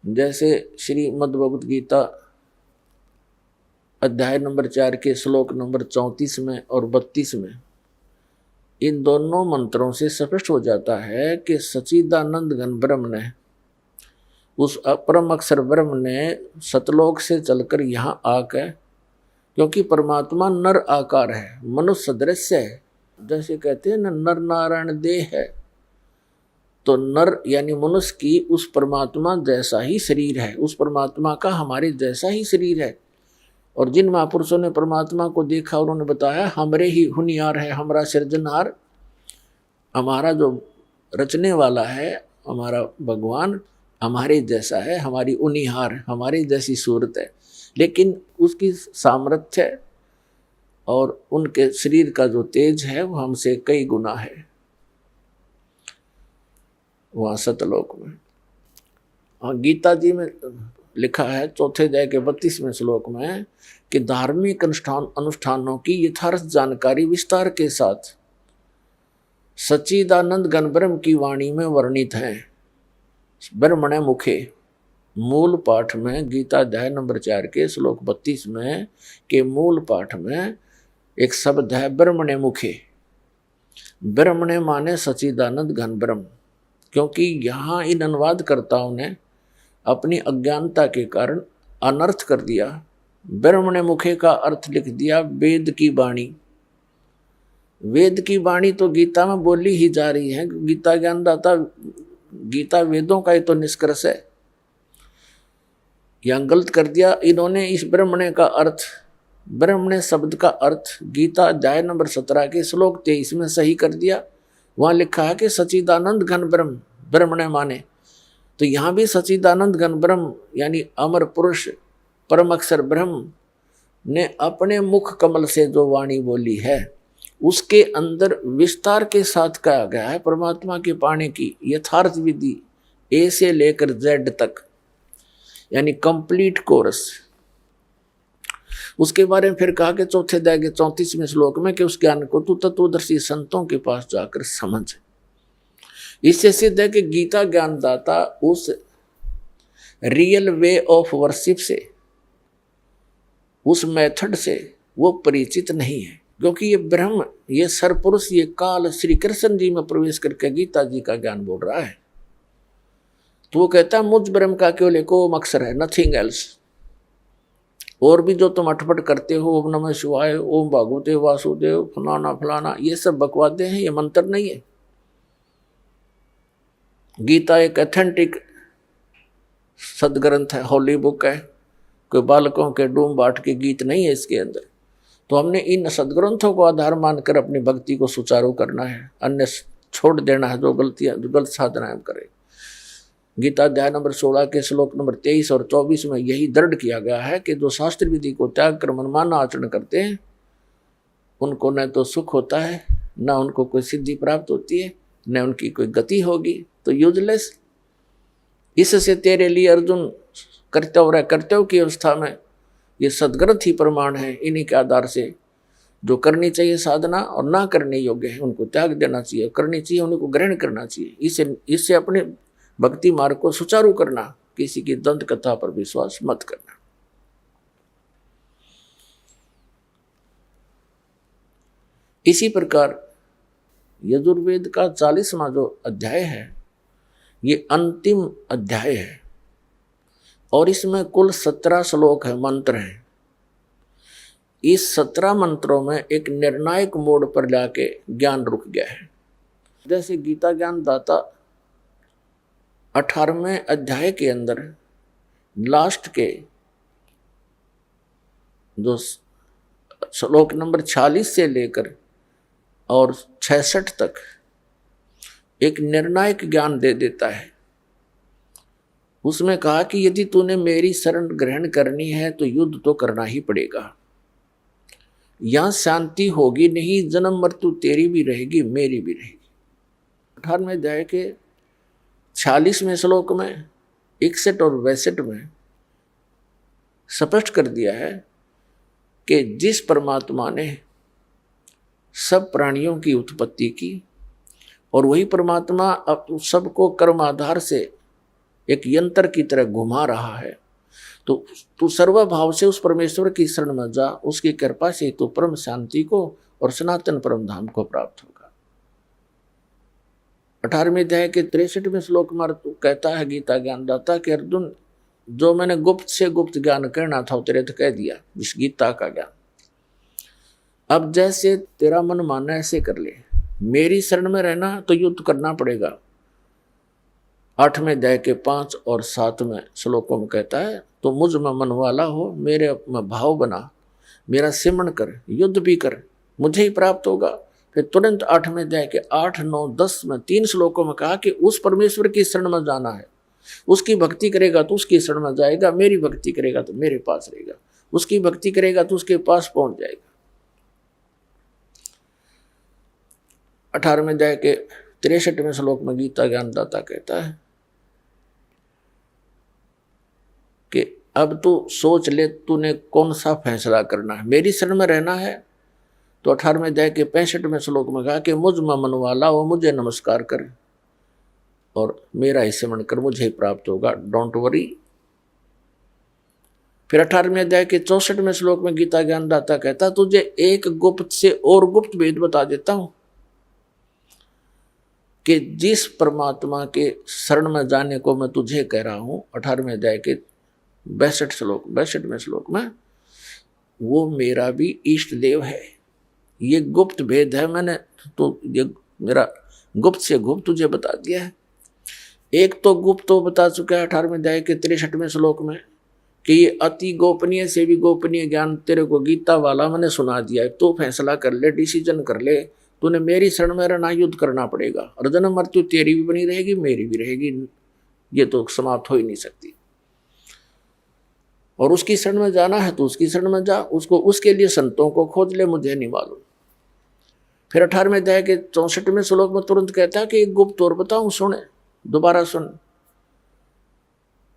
जैसे श्री मद्भगवत गीता अध्याय नंबर 4 के श्लोक नंबर 34 में और 32 में, इन दोनों मंत्रों से स्पष्ट हो जाता है कि सच्चिदानंद घन ब्रह्म ने, उस अपरम अक्षर ब्रह्म ने सतलोक से चलकर यहाँ आकर, क्योंकि परमात्मा नर आकार है, मनुष्य सदृश्य है, जैसे कहते हैं न नर नारायण देह है, तो नर यानी मनुष्य की उस परमात्मा जैसा ही शरीर है, उस परमात्मा का हमारे जैसा ही शरीर है। और जिन महापुरुषों ने परमात्मा को देखा उन्होंने बताया हमरे ही हुनियार है, हमारा सृजनहार, हमारा जो रचने वाला है, हमारा भगवान हमारे जैसा है, हमारी उनिहार, हमारे जैसी सूरत है, लेकिन उसकी सामर्थ्य और उनके शरीर का जो तेज है वो हमसे कई गुना है वहाँ सतलोक में। और गीता जी में लिखा है 4th अध्याय के 32वें श्लोक में कि धार्मिक अनुष्ठानों की यथार्थ जानकारी विस्तार के साथ सच्चिदानंद घन ब्रह्म की वाणी में वर्णित है। ब्रह्मणे मुखे मूल पाठ में, गीता अध्याय नंबर 4 के श्लोक 32 में के मूल पाठ में एक शब्द है ब्रह्मणे मुखे। ब्रह्मणे माने सच्चिदानंद घन ब्रह्म, क्योंकि यहाँ इन अनुवादकर्ताओं ने अपनी अज्ञानता के कारण अनर्थ कर दिया। ब्रह्मणे मुखे का अर्थ लिख दिया वेद की वाणी। वेद की वाणी तो गीता में बोली ही जा रही है, गीता ज्ञानदाता, गीता वेदों का ही तो निष्कर्ष है। यहाँ गलत कर दिया इन्होंने। इस ब्रह्मणे का अर्थ, ब्रह्मणे शब्द का अर्थ गीता अध्याय नंबर 17 के श्लोक 23 में सही कर दिया। वहाँ लिखा है कि सच्चिदानंद घन ब्रह्म, ब्रह्मणे माने, तो यहाँ भी सच्चिदानंद घन ब्रह्म यानी अमर पुरुष परम अक्षर ब्रह्म ने अपने मुख कमल से जो वाणी बोली है उसके अंदर विस्तार के साथ कहा गया है परमात्मा के पाने की यथार्थ विधि ए से लेकर जेड तक, यानी कंप्लीट कोर्स। उसके बारे में फिर कहा कि चौथे अध्याय के 34वें श्लोक में कि उस ज्ञान को तू तत्वदर्शी संतों के पास जाकर समझ। इससे सिद्ध है कि गीता ज्ञानदाता उस रियल वे ऑफ वर्शिप से, उस मेथड से वो परिचित नहीं है, क्योंकि ये ब्रह्म, ये सरपुरुष, ये काल श्री कृष्ण जी में प्रवेश करके गीता जी का ज्ञान बोल रहा है। तो वो कहता है मुझ ब्रह्म का केवल एक ओम अक्षर है, नथिंग एल्स। और भी जो तुम अटपट करते हो, ओम नमः शिवाय, ओम भागवते वासुदेव, फलाना फलाना, ये सब बकवादे हैं, ये मंत्र नहीं है। गीता एक ऑथेंटिक सदग्रंथ है, होली बुक है, कोई बालकों के डूम बाट के गीत नहीं है इसके अंदर। तो हमने इन सदग्रंथों को आधार मानकर अपनी भक्ति को सुचारू करना है, अन्य छोड़ देना है जो गलतियां, जो गलत साधना हम करें। गीता अध्याय नंबर 16 के श्लोक नंबर 23 और 24 में यही दृढ़ किया गया है कि जो शास्त्र विधि को त्याग कर मनमाना आचरण करते हैं उनको न तो सुख होता है, न उनको कोई सिद्धि प्राप्त होती है, न उनकी कोई गति होगी, तो यूजलेस। इससे तेरे लिए अर्जुन कर्तव्य की अवस्था में ये सदग्रंथ ही प्रमाण है। इन्हीं के आधार से जो करनी चाहिए साधना और ना करने योग्य है उनको त्याग देना चाहिए, करनी चाहिए उनको ग्रहण करना चाहिए। इससे अपने भक्ति मार्ग को सुचारू करना, किसी की दंत कथा पर विश्वास मत करना। इसी प्रकार यजुर्वेद का 40वां जो अध्याय है ये अंतिम अध्याय है और इसमें कुल 17 श्लोक है, मंत्र हैं। इस 17 मंत्रों में एक निर्णायक मोड़ पर लाके ज्ञान रुक गया है। जैसे गीता ज्ञान दाता 18वें अध्याय के अंदर लास्ट के जो श्लोक नंबर 46 से लेकर और 66 तक एक निर्णायक ज्ञान दे देता है। उसमें कहा कि यदि तूने मेरी शरण ग्रहण करनी है तो युद्ध तो करना ही पड़ेगा, यहां शांति होगी नहीं, जन्म मृत्यु तेरी भी रहेगी मेरी भी रहेगी। 18वें अध्याय के 46वें श्लोक में 61 और 62 में स्पष्ट कर दिया है कि जिस परमात्मा ने सब प्राणियों की उत्पत्ति की और वही परमात्मा अब सबको कर्म आधार से एक यंत्र की तरह घुमा रहा है, तो तू सर्वभाव से उस परमेश्वर की शरण में जा, उसकी कृपा से तू परम शांति को और सनातन परम धाम को प्राप्त होगा। 18वें अध्याय के 63वें श्लोक में कहता है गीता ज्ञानदाता कि अर्जुन, जो मैंने गुप्त से गुप्त ज्ञान कहना था तेरे तो कह दिया, इस गीता का ज्ञान। अब जैसे तेरा मन माना ऐसे कर ले, मेरी शरण में रहना तो युद्ध करना पड़ेगा। 8वें अध्याय के 5 और 7वें श्लोकों में कहता है तो मुझ में मन वाला हो, मेरे में भाव बना, मेरा सिमरण कर, युद्ध भी कर, मुझे ही प्राप्त होगा। फिर तुरंत 8वें अध्याय के 8, 9, 10 में 3 श्लोकों में कहा कि उस परमेश्वर की शरण में जाना है, उसकी भक्ति करेगा तो उसकी शरण में जाएगा, मेरी भक्ति करेगा तो मेरे पास रहेगा, उसकी भक्ति करेगा तो उसके पास पहुंच जाएगा। 18वें अध्याय के 63वें श्लोक में गीता ज्ञानदाता कहता है कि अब तू सोच ले तूने कौन सा फैसला करना है, मेरी शरण में रहना है तो 18वें अध्याय के 65वें श्लोक में कहा कि मुझ में मन वाला हो, मुझे नमस्कार कर और मेरा ही स्मरण कर, मुझे ही प्राप्त होगा, डोंट वरी। फिर 18वें अध्याय के 64वें श्लोक में गीता ज्ञानदाता कहता तुझे एक गुप्त से और गुप्त भेद बता देता हूं कि जिस परमात्मा के शरण में जाने को मैं तुझे कह रहा हूं, 18वें अध्याय के 62वें श्लोक में, वो मेरा भी इष्ट देव है। ये गुप्त भेद है, मैंने तो ये मेरा गुप्त से गुप्त तुझे बता दिया है। एक तो गुप्त तो बता चुका है 18वें अध्याय के 63वें श्लोक में कि ये अति गोपनीय से भी गोपनीय ज्ञान तेरे को गीता वाला मैंने सुना दिया है, तो फैसला कर ले, डिसीजन कर ले, तूने मेरी शरण में रहना, युद्ध करना पड़ेगा और जन्म मृत्यु तेरी भी बनी रहेगी मेरी भी रहेगी, ये तो समाप्त हो ही नहीं सकती। और उसकी शरण में जाना है तो उसकी शरण में जा, उसको उसके लिए संतों को खोज ले, मुझे नहीं मालूम। फिर 18वें अध्याय के 64वें श्लोक में तुरंत कहता है कि एक गुप्त और बताऊं, सुने, दोबारा सुन।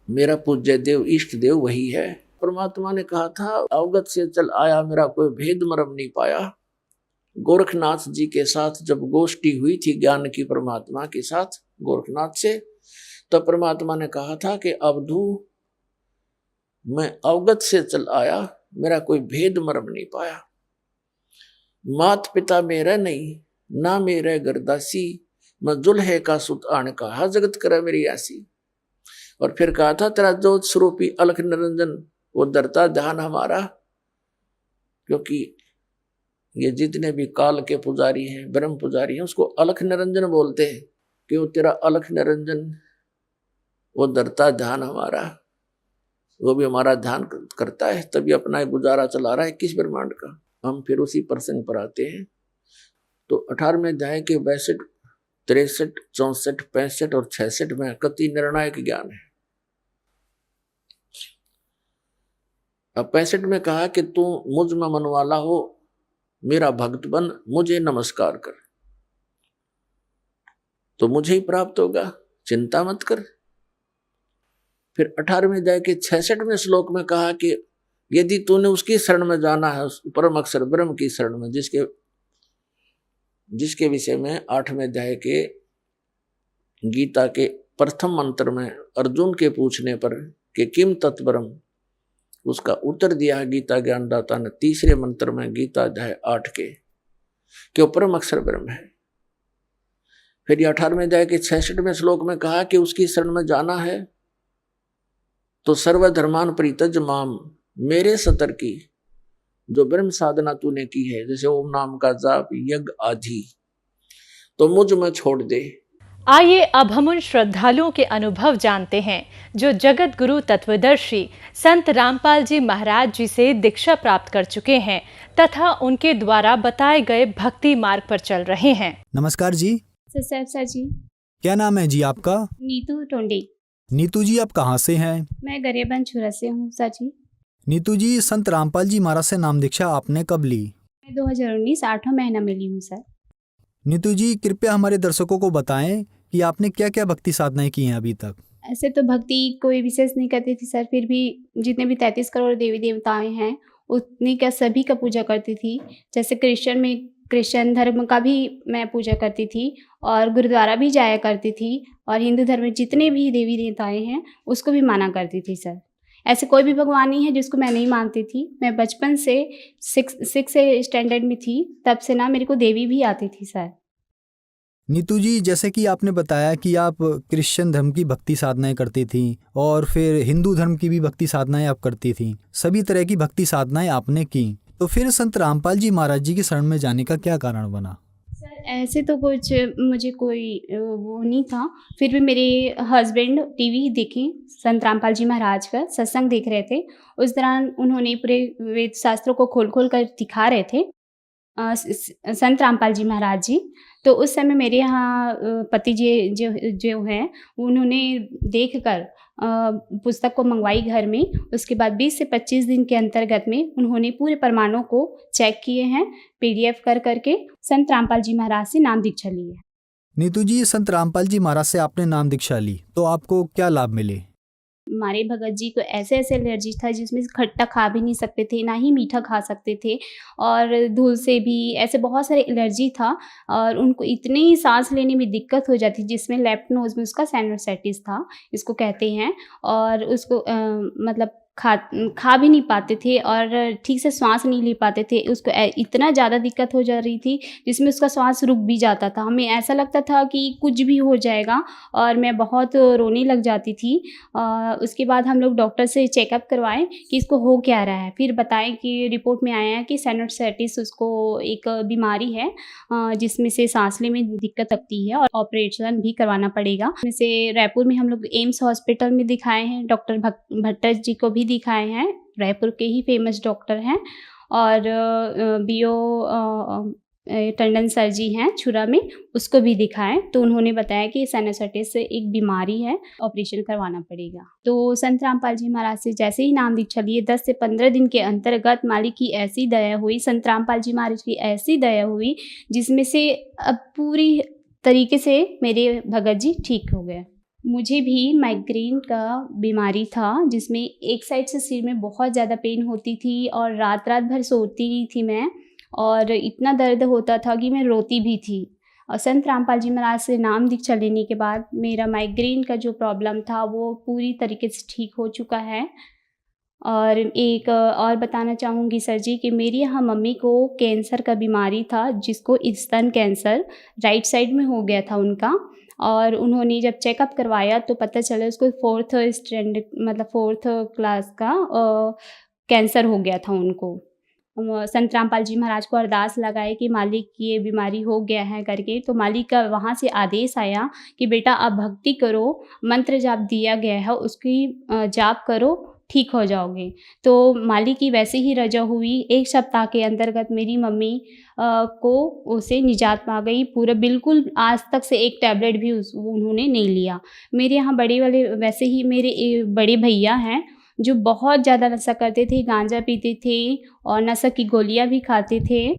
मेरा पूज्य देव इष्ट देव वही है। परमात्मा ने कहा था, अवगत से चल आया, मेरा कोई भेद मरम नहीं पाया। गोरखनाथ जी के साथ जब गोष्ठी हुई थी ज्ञान की परमात्मा के साथ गोरखनाथ से, तब परमात्मा ने कहा था कि अवधू मैं अवगत से चल आया, मेरा कोई भेद मरम नहीं पाया। मात पिता मेरा नहीं, ना मेरे गरदासी, मैं दुल्हे का सुत आन कहा, जगत करे मेरी ऐसी। और फिर कहा था, तेरा ज्योत स्वरूपी अलख निरंजन वो धरता ध्यान हमारा। क्योंकि ये जितने भी काल के पुजारी हैं, ब्रह्म पुजारी हैं, उसको अलख निरंजन बोलते हैं कि वो तेरा अलख निरंजन वो धरता ध्यान हमारा, वो भी हमारा ध्यान करता है, तभी अपना गुजारा चला रहा है 21 ब्रह्मांड का। हम फिर उसी प्रसंग पर आते हैं। तो 18वें अध्याय के 62, 63, 64, 65 और 66 में कति निर्णायक ज्ञान है। अब 65 में कहा कि तू मुझ में मन वाला हो, मेरा भक्त बन, मुझे नमस्कार कर, तो मुझे ही प्राप्त होगा, चिंता मत कर। फिर 18वें अध्याय के 66वें श्लोक में कहा कि यदि तूने उसकी शरण में जाना है, उस परम अक्षर ब्रह्म की शरण में, जिसके विषय में 8वें अध्याय के गीता के प्रथम मंत्र में अर्जुन के पूछने पर कि किम तत्परम, उसका उत्तर दिया है गीता ज्ञानदाता ने 3रे मंत्र में गीता अध्याय 8 के, कि वो परम अक्षर ब्रह्म है। फिर 18वें अध्याय के 66वें श्लोक में कहा कि उसकी शरण में जाना है तो सर्वधर्मान परित्यज माम, मेरे सतर की जो ब्रह्म साधना तूने की है, जैसे ओम नाम का जाप, यज्ञ आदि, तो मुझ में छोड़ दे। आइए अब हम उन श्रद्धालुओं के अनुभव जानते हैं जो जगत गुरु तत्वदर्शी संत रामपाल जी महाराज जी से दीक्षा प्राप्त कर चुके हैं तथा उनके द्वारा बताए गए भक्ति मार्ग पर चल रहे हैं। नमस्कार जी। सर जी। क्या नाम है जी आपका? नीतू टोंडी। नीतू जी, आप कहाँ से हैं? मैं गरेबन छुरा से हूँ सर जी। नीतू जी, संत रामपाल जी महाराज से नाम दीक्षा आपने कब ली? मैं 2019 8वां महीना में ली हूँ सर। नीतू जी, कृपया हमारे दर्शकों को बताएं कि आपने क्या क्या भक्ति साधनाएं की हैं अभी तक। ऐसे तो भक्ति कोई विशेष नहीं करती थी सर, फिर भी जितने भी 33 करोड़ देवी देवताएं हैं उतनी का सभी का पूजा करती थी। जैसे क्रिश्चियन धर्म का भी मैं पूजा करती थी और गुरुद्वारा भी जाया करती थी, और हिंदू धर्म में जितने भी देवी देवताएं हैं उसको भी माना करती थी सर। ऐसे कोई भी भगवान नहीं है जिसको मैं नहीं मानती थी। मैं बचपन से 6 स्टैंडर्ड में थी तब से ना मेरे को देवी भी आती थी सर। नीतू जी, जैसे कि आपने बताया कि आप क्रिश्चियन धर्म की भक्ति साधनाएं करती थी और फिर हिंदू धर्म की भी भक्ति साधनाएं आप करती थी, सभी तरह की भक्ति साधनाएं आपने की, तो फिर संत रामपाल जी महाराज जी की शरण में जाने का क्या कारण बना? सर ऐसे तो कुछ मुझे कोई वो नहीं था, फिर भी मेरे हस्बैंड टीवी देखे, संत रामपाल जी महाराज का सत्संग देख रहे थे। उस दौरान उन्होंने पूरे वेद शास्त्रों को खोल खोल कर दिखा रहे थे संत रामपाल जी महाराज जी। तो उस समय मेरे यहाँ पति जी जो हैं उन्होंने देखकर पुस्तक को मंगवाई घर में। उसके बाद 20 से 25 दिन के अंतर्गत में उन्होंने पूरे प्रमाणों को चेक किए हैं, PDF कर करके संत रामपाल जी महाराज से नाम दीक्षा ली है। नीतू जी, संत रामपाल जी महाराज से आपने नाम दीक्षा ली तो आपको क्या लाभ मिले? हमारे भगत जी को ऐसे एलर्जी था जिसमें खट्टा खा भी नहीं सकते थे, ना ही मीठा खा सकते थे, और धूल से भी ऐसे बहुत सारे एलर्जी था, और उनको इतनी सांस लेने में दिक्कत हो जाती जिसमें लेफ्ट नोज में उसका साइनोसाइटिस था, इसको कहते हैं, और उसको मतलब खा भी नहीं पाते थे और ठीक से श्वास नहीं ले पाते थे। उसको इतना ज़्यादा दिक्कत हो जा रही थी जिसमें उसका श्वास रुक भी जाता था। हमें ऐसा लगता था कि कुछ भी हो जाएगा, और मैं बहुत रोने लग जाती थी। उसके बाद हम लोग डॉक्टर से चेकअप करवाएं कि इसको हो क्या रहा है। फिर बताएं कि रिपोर्ट में आया है कि साइनोसाइटिस उसको एक बीमारी है जिसमें से सांस लेने में दिक्कत लगती है और ऑपरेशन भी करवाना पड़ेगा। जैसे रायपुर में हम लोग एम्स हॉस्पिटल में दिखाए हैं, डॉक्टर भट्टर जी को भी दिखाए हैं, रायपुर के ही फेमस डॉक्टर हैं, और BO टंडन सर जी हैं छुरा में, उसको भी दिखाएं। तो उन्होंने बताया कि साइनोसाइटिस एक बीमारी है, ऑपरेशन करवाना पड़ेगा। तो संत रामपाल जी महाराज से जैसे ही नाम दीक्षा लिए 10 से 15 दिन के अंतर्गत मालिक की ऐसी दया हुई, संत रामपाल जी महाराज की ऐसी दया हुई, जिसमें से अब पूरी तरीके से मेरे भगत जी ठीक हो गए। मुझे भी माइग्रेन का बीमारी था, जिसमें एक साइड से सिर में बहुत ज़्यादा पेन होती थी और रात रात भर सोती नहीं थी मैं, और इतना दर्द होता था कि मैं रोती भी थी। और संत रामपाल जी महाराज से नाम दीक्षा लेने के बाद मेरा माइग्रेन का जो प्रॉब्लम था वो पूरी तरीके से ठीक हो चुका है। और एक और बताना चाहूँगी सर जी कि मेरी यहाँ मम्मी को कैंसर का बीमारी था, जिसको स्तन कैंसर राइट साइड में हो गया था उनका। और उन्होंने जब चेकअप करवाया तो पता चला उसको 4th स्टैंडर्ड मतलब 4th क्लास का कैंसर हो गया था उनको। संत रामपाल जी महाराज को अरदास लगाए कि मालिक ये बीमारी हो गया है करके, तो मालिक का वहाँ से आदेश आया कि बेटा आप भक्ति करो, मंत्र जाप दिया गया है उसकी जाप करो, ठीक हो जाओगे। तो मालिक की वैसे ही रजा हुई। 1 सप्ताह के अंतर्गत मेरी मम्मी को उसे निजात पा गई। पूरा बिल्कुल आज तक से एक टैबलेट भी उन्होंने नहीं लिया। मेरे यहाँ बड़े वाले वैसे ही मेरे बड़े भैया हैं जो बहुत ज़्यादा नशा करते थे, गांजा पीते थे और नशा की गोलियां भी खाते थे,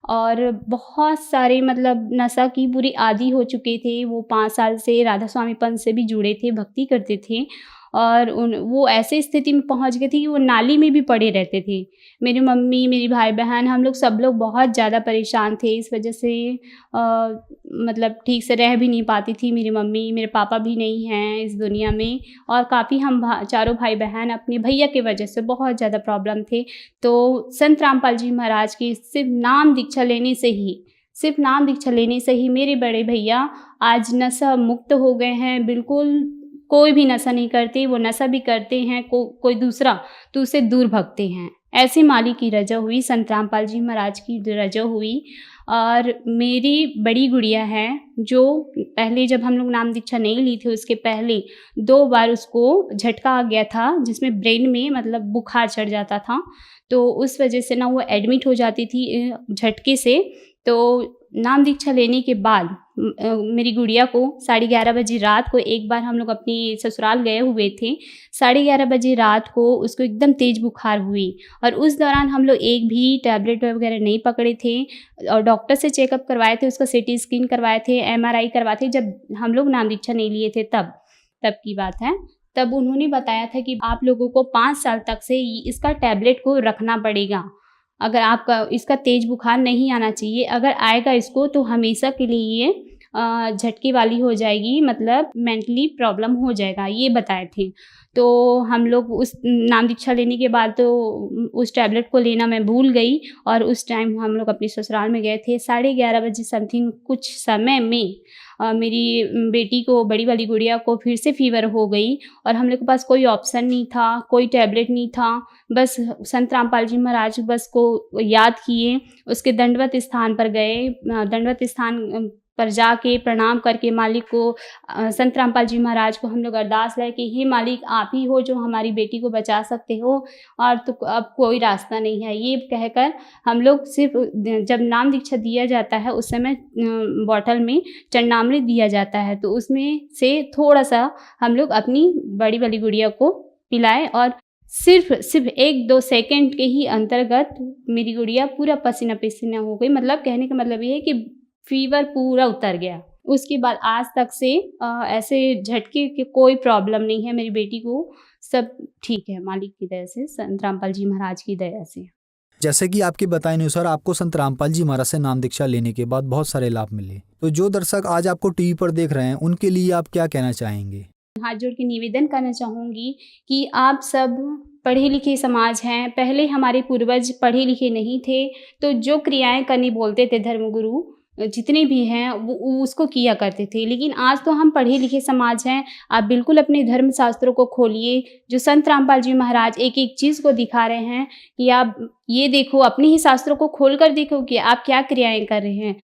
और बहुत सारे मतलब नशा की पूरी आदी हो चुके थे। वो 5 साल से राधा स्वामी पंथ से भी जुड़े थे, भक्ति करते थे, और वो ऐसे स्थिति में पहुंच गए थे कि वो नाली में भी पड़े रहते थे। मेरी मम्मी, मेरी भाई बहन, हम लोग सब लोग बहुत ज़्यादा परेशान थे। इस वजह से मतलब ठीक से रह भी नहीं पाती थी मेरी मम्मी। मेरे पापा भी नहीं हैं इस दुनिया में, और काफ़ी हम चारों भाई बहन अपने भैया के वजह से बहुत ज़्यादा प्रॉब्लम थे। तो संत रामपाल जी महाराज की सिर्फ नाम दीक्षा लेने से ही मेरे बड़े भैया आज नशा मुक्त हो गए हैं। बिल्कुल कोई भी नशा नहीं करते, वो नशा भी करते हैं कोई दूसरा तो उससे दूर भगते हैं। ऐसे मालिक की रजा हुई, संत रामपाल जी महाराज की रजा हुई। और मेरी बड़ी गुड़िया है जो पहले जब हम लोग नाम दीक्षा नहीं ली थी उसके पहले 2 बार उसको झटका आ गया था, जिसमें ब्रेन में मतलब बुखार चढ़ जाता था। तो उस वजह से ना वो एडमिट हो जाती थी झटके से। तो नाम दीक्षा लेने के बाद मेरी गुड़िया को 11:30 बजे रात को एक बार हम लोग अपनी ससुराल गए हुए थे। 11:30 बजे रात को उसको एकदम तेज़ बुखार हुई, और उस दौरान हम लोग एक भी टैबलेट वगैरह नहीं पकड़े थे, और डॉक्टर से चेकअप करवाए थे, उसका CT स्कैन करवाए थे, MRI करवाए थे। जब हम लोग नाम दीक्षा नहीं लिए थे तब की बात है। तब उन्होंने बताया था कि आप लोगों को 5 साल तक से इसका टैबलेट को रखना पड़ेगा। अगर आपका इसका तेज़ बुखार नहीं आना चाहिए, अगर आएगा इसको तो हमेशा के लिए ये झटके वाली हो जाएगी, मतलब मेंटली प्रॉब्लम हो जाएगा, ये बताए थे। तो हम लोग उस नाम दीक्षा लेने के बाद तो उस टैबलेट को लेना मैं भूल गई, और उस टाइम हम लोग अपनी ससुराल में गए थे। 11:30 बजे समथिंग कुछ समय में मेरी बेटी को, बड़ी वाली गुड़िया को फिर से फीवर हो गई, और हम लोग के पास कोई ऑप्शन नहीं था, कोई टैबलेट नहीं था। बस संत रामपाल जी महाराज बस को याद किए, उसके दंडवत स्थान पर गए, दंडवत स्थान पर जाके प्रणाम करके मालिक को, संत रामपाल जी महाराज को हम लोग अरदास लाए कि हे मालिक, आप ही हो जो हमारी बेटी को बचा सकते हो, और तो अब कोई रास्ता नहीं है। ये कहकर हम लोग सिर्फ जब नाम दीक्षा दिया जाता है उस समय बॉटल में चरणामृत दिया जाता है, तो उसमें से थोड़ा सा हम लोग अपनी बड़ी वाली गुड़िया को पिलाए, और सिर्फ 1-2 सेकंड के ही अंतर्गत मेरी गुड़िया पूरा पसीना पसीना हो गई। मतलब कहने का मतलब ये है कि फीवर पूरा उतर गया। उसके बाद आज तक से ऐसे झटके के कोई प्रॉब्लम नहीं है मेरी बेटी को, सब ठीक है मालिक की दया से, संत रामपाल जी महाराज की दया से। जैसे कि आपके बताए अनुसार आपको संत रामपाल जी महाराज से नाम दीक्षा लेने के बाद बहुत सारे लाभ मिले, तो जो दर्शक आज आपको टीवी पर देख रहे हैं उनके लिए आप क्या कहना चाहेंगे? हाथ जोड़ के निवेदन करना चाहूँगी कि आप सब पढ़े लिखे समाज हैं। पहले हमारे पूर्वज पढ़े लिखे नहीं थे, तो जो क्रियाएं करनी बोलते थे धर्मगुरु जितने भी हैं वो उसको किया करते थे। लेकिन आज तो हम पढ़े लिखे समाज हैं। आप बिल्कुल अपने धर्म शास्त्रों को खोलिए, जो संत रामपाल जी महाराज एक एक चीज़ को दिखा रहे हैं कि आप ये देखो, अपने ही शास्त्रों को खोल कर देखो कि आप क्या क्रियाएं कर रहे हैं।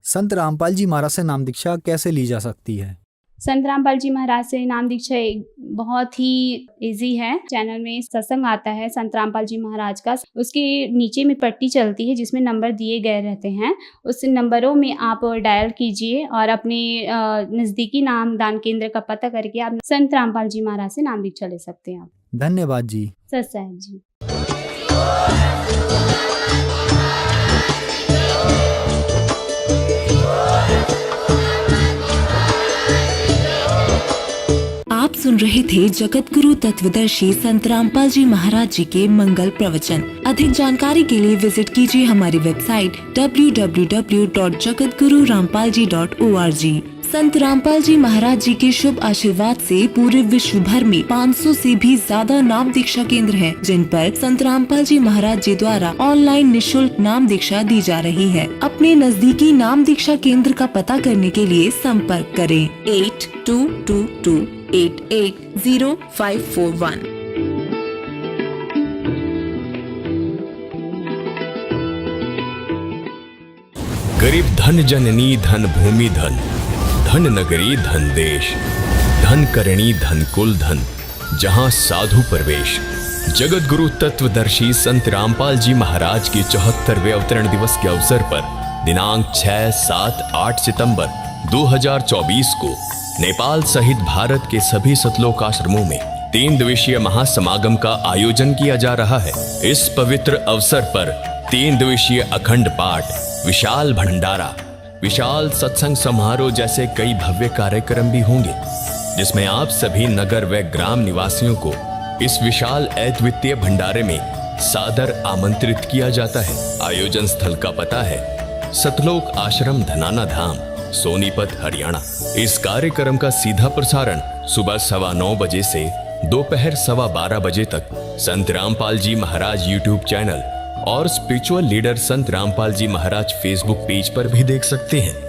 संत रामपाल जी महाराज से नाम दीक्षा कैसे ली जा सकती है? संत रामपाल जी महाराज से नाम दीक्षा बहुत ही इजी है। चैनल में सत्संग आता है संत रामपाल जी महाराज का, उसके नीचे में पट्टी चलती है जिसमें नंबर दिए गए रहते हैं। उस नंबरों में आप डायल कीजिए और अपने नज़दीकी नाम दान केंद्र का पता करके आप संत रामपाल जी महाराज से नाम दीक्षा ले सकते हैं। धन्यवाद जी। सत साहिब जी। आप सुन रहे थे जगत गुरु तत्वदर्शी संत रामपाल जी महाराज जी के मंगल प्रवचन। अधिक जानकारी के लिए विजिट कीजिए हमारी वेबसाइट www.jagatgururampalji.org। संत रामपाल जी महाराज जी के शुभ आशीर्वाद से पूरे विश्व भर में 500 से भी ज्यादा नाम दीक्षा केंद्र हैं, जिन पर संत रामपाल जी महाराज जी द्वारा ऑनलाइन निशुल्क नाम दीक्षा दी जा रही है। अपने नजदीकी नाम दीक्षा केंद्र का पता करने के लिए संपर्क करें 8222880541। गरीब धन जननी धन भूमि धन, धन नगरी धन देश, धन करणी धन कुल धन, जहां साधु प्रवेश। जगत गुरु तत्वदर्शी संत रामपाल जी महाराज के 74वें अवतरण दिवस के अवसर पर दिनांक 6, 7, 8 सितंबर 2024 को नेपाल सहित भारत के सभी सतलोक आश्रमों में 3 दिवसीय महासमागम का आयोजन किया जा रहा है। इस पवित्र अवसर पर 3 दिवसीय अखंड पाठ, विशाल भंडारा, विशाल सत्संग समारोह जैसे कई भव्य कार्यक्रम भी होंगे, जिसमें आप सभी नगर व ग्राम निवासियों को इस विशाल अद्वितीय भंडारे में सादर आमंत्रित किया जाता है। आयोजन स्थल का पता है सतलोक आश्रम धनाना धाम, सोनीपत, हरियाणा। इस कार्यक्रम का सीधा प्रसारण सुबह 9:15 बजे से दोपहर 12:15 बजे तक संत रामपाल जी महाराज यूट्यूब चैनल और स्पिरिचुअल लीडर संत रामपाल जी महाराज फेसबुक पेज पर भी देख सकते हैं।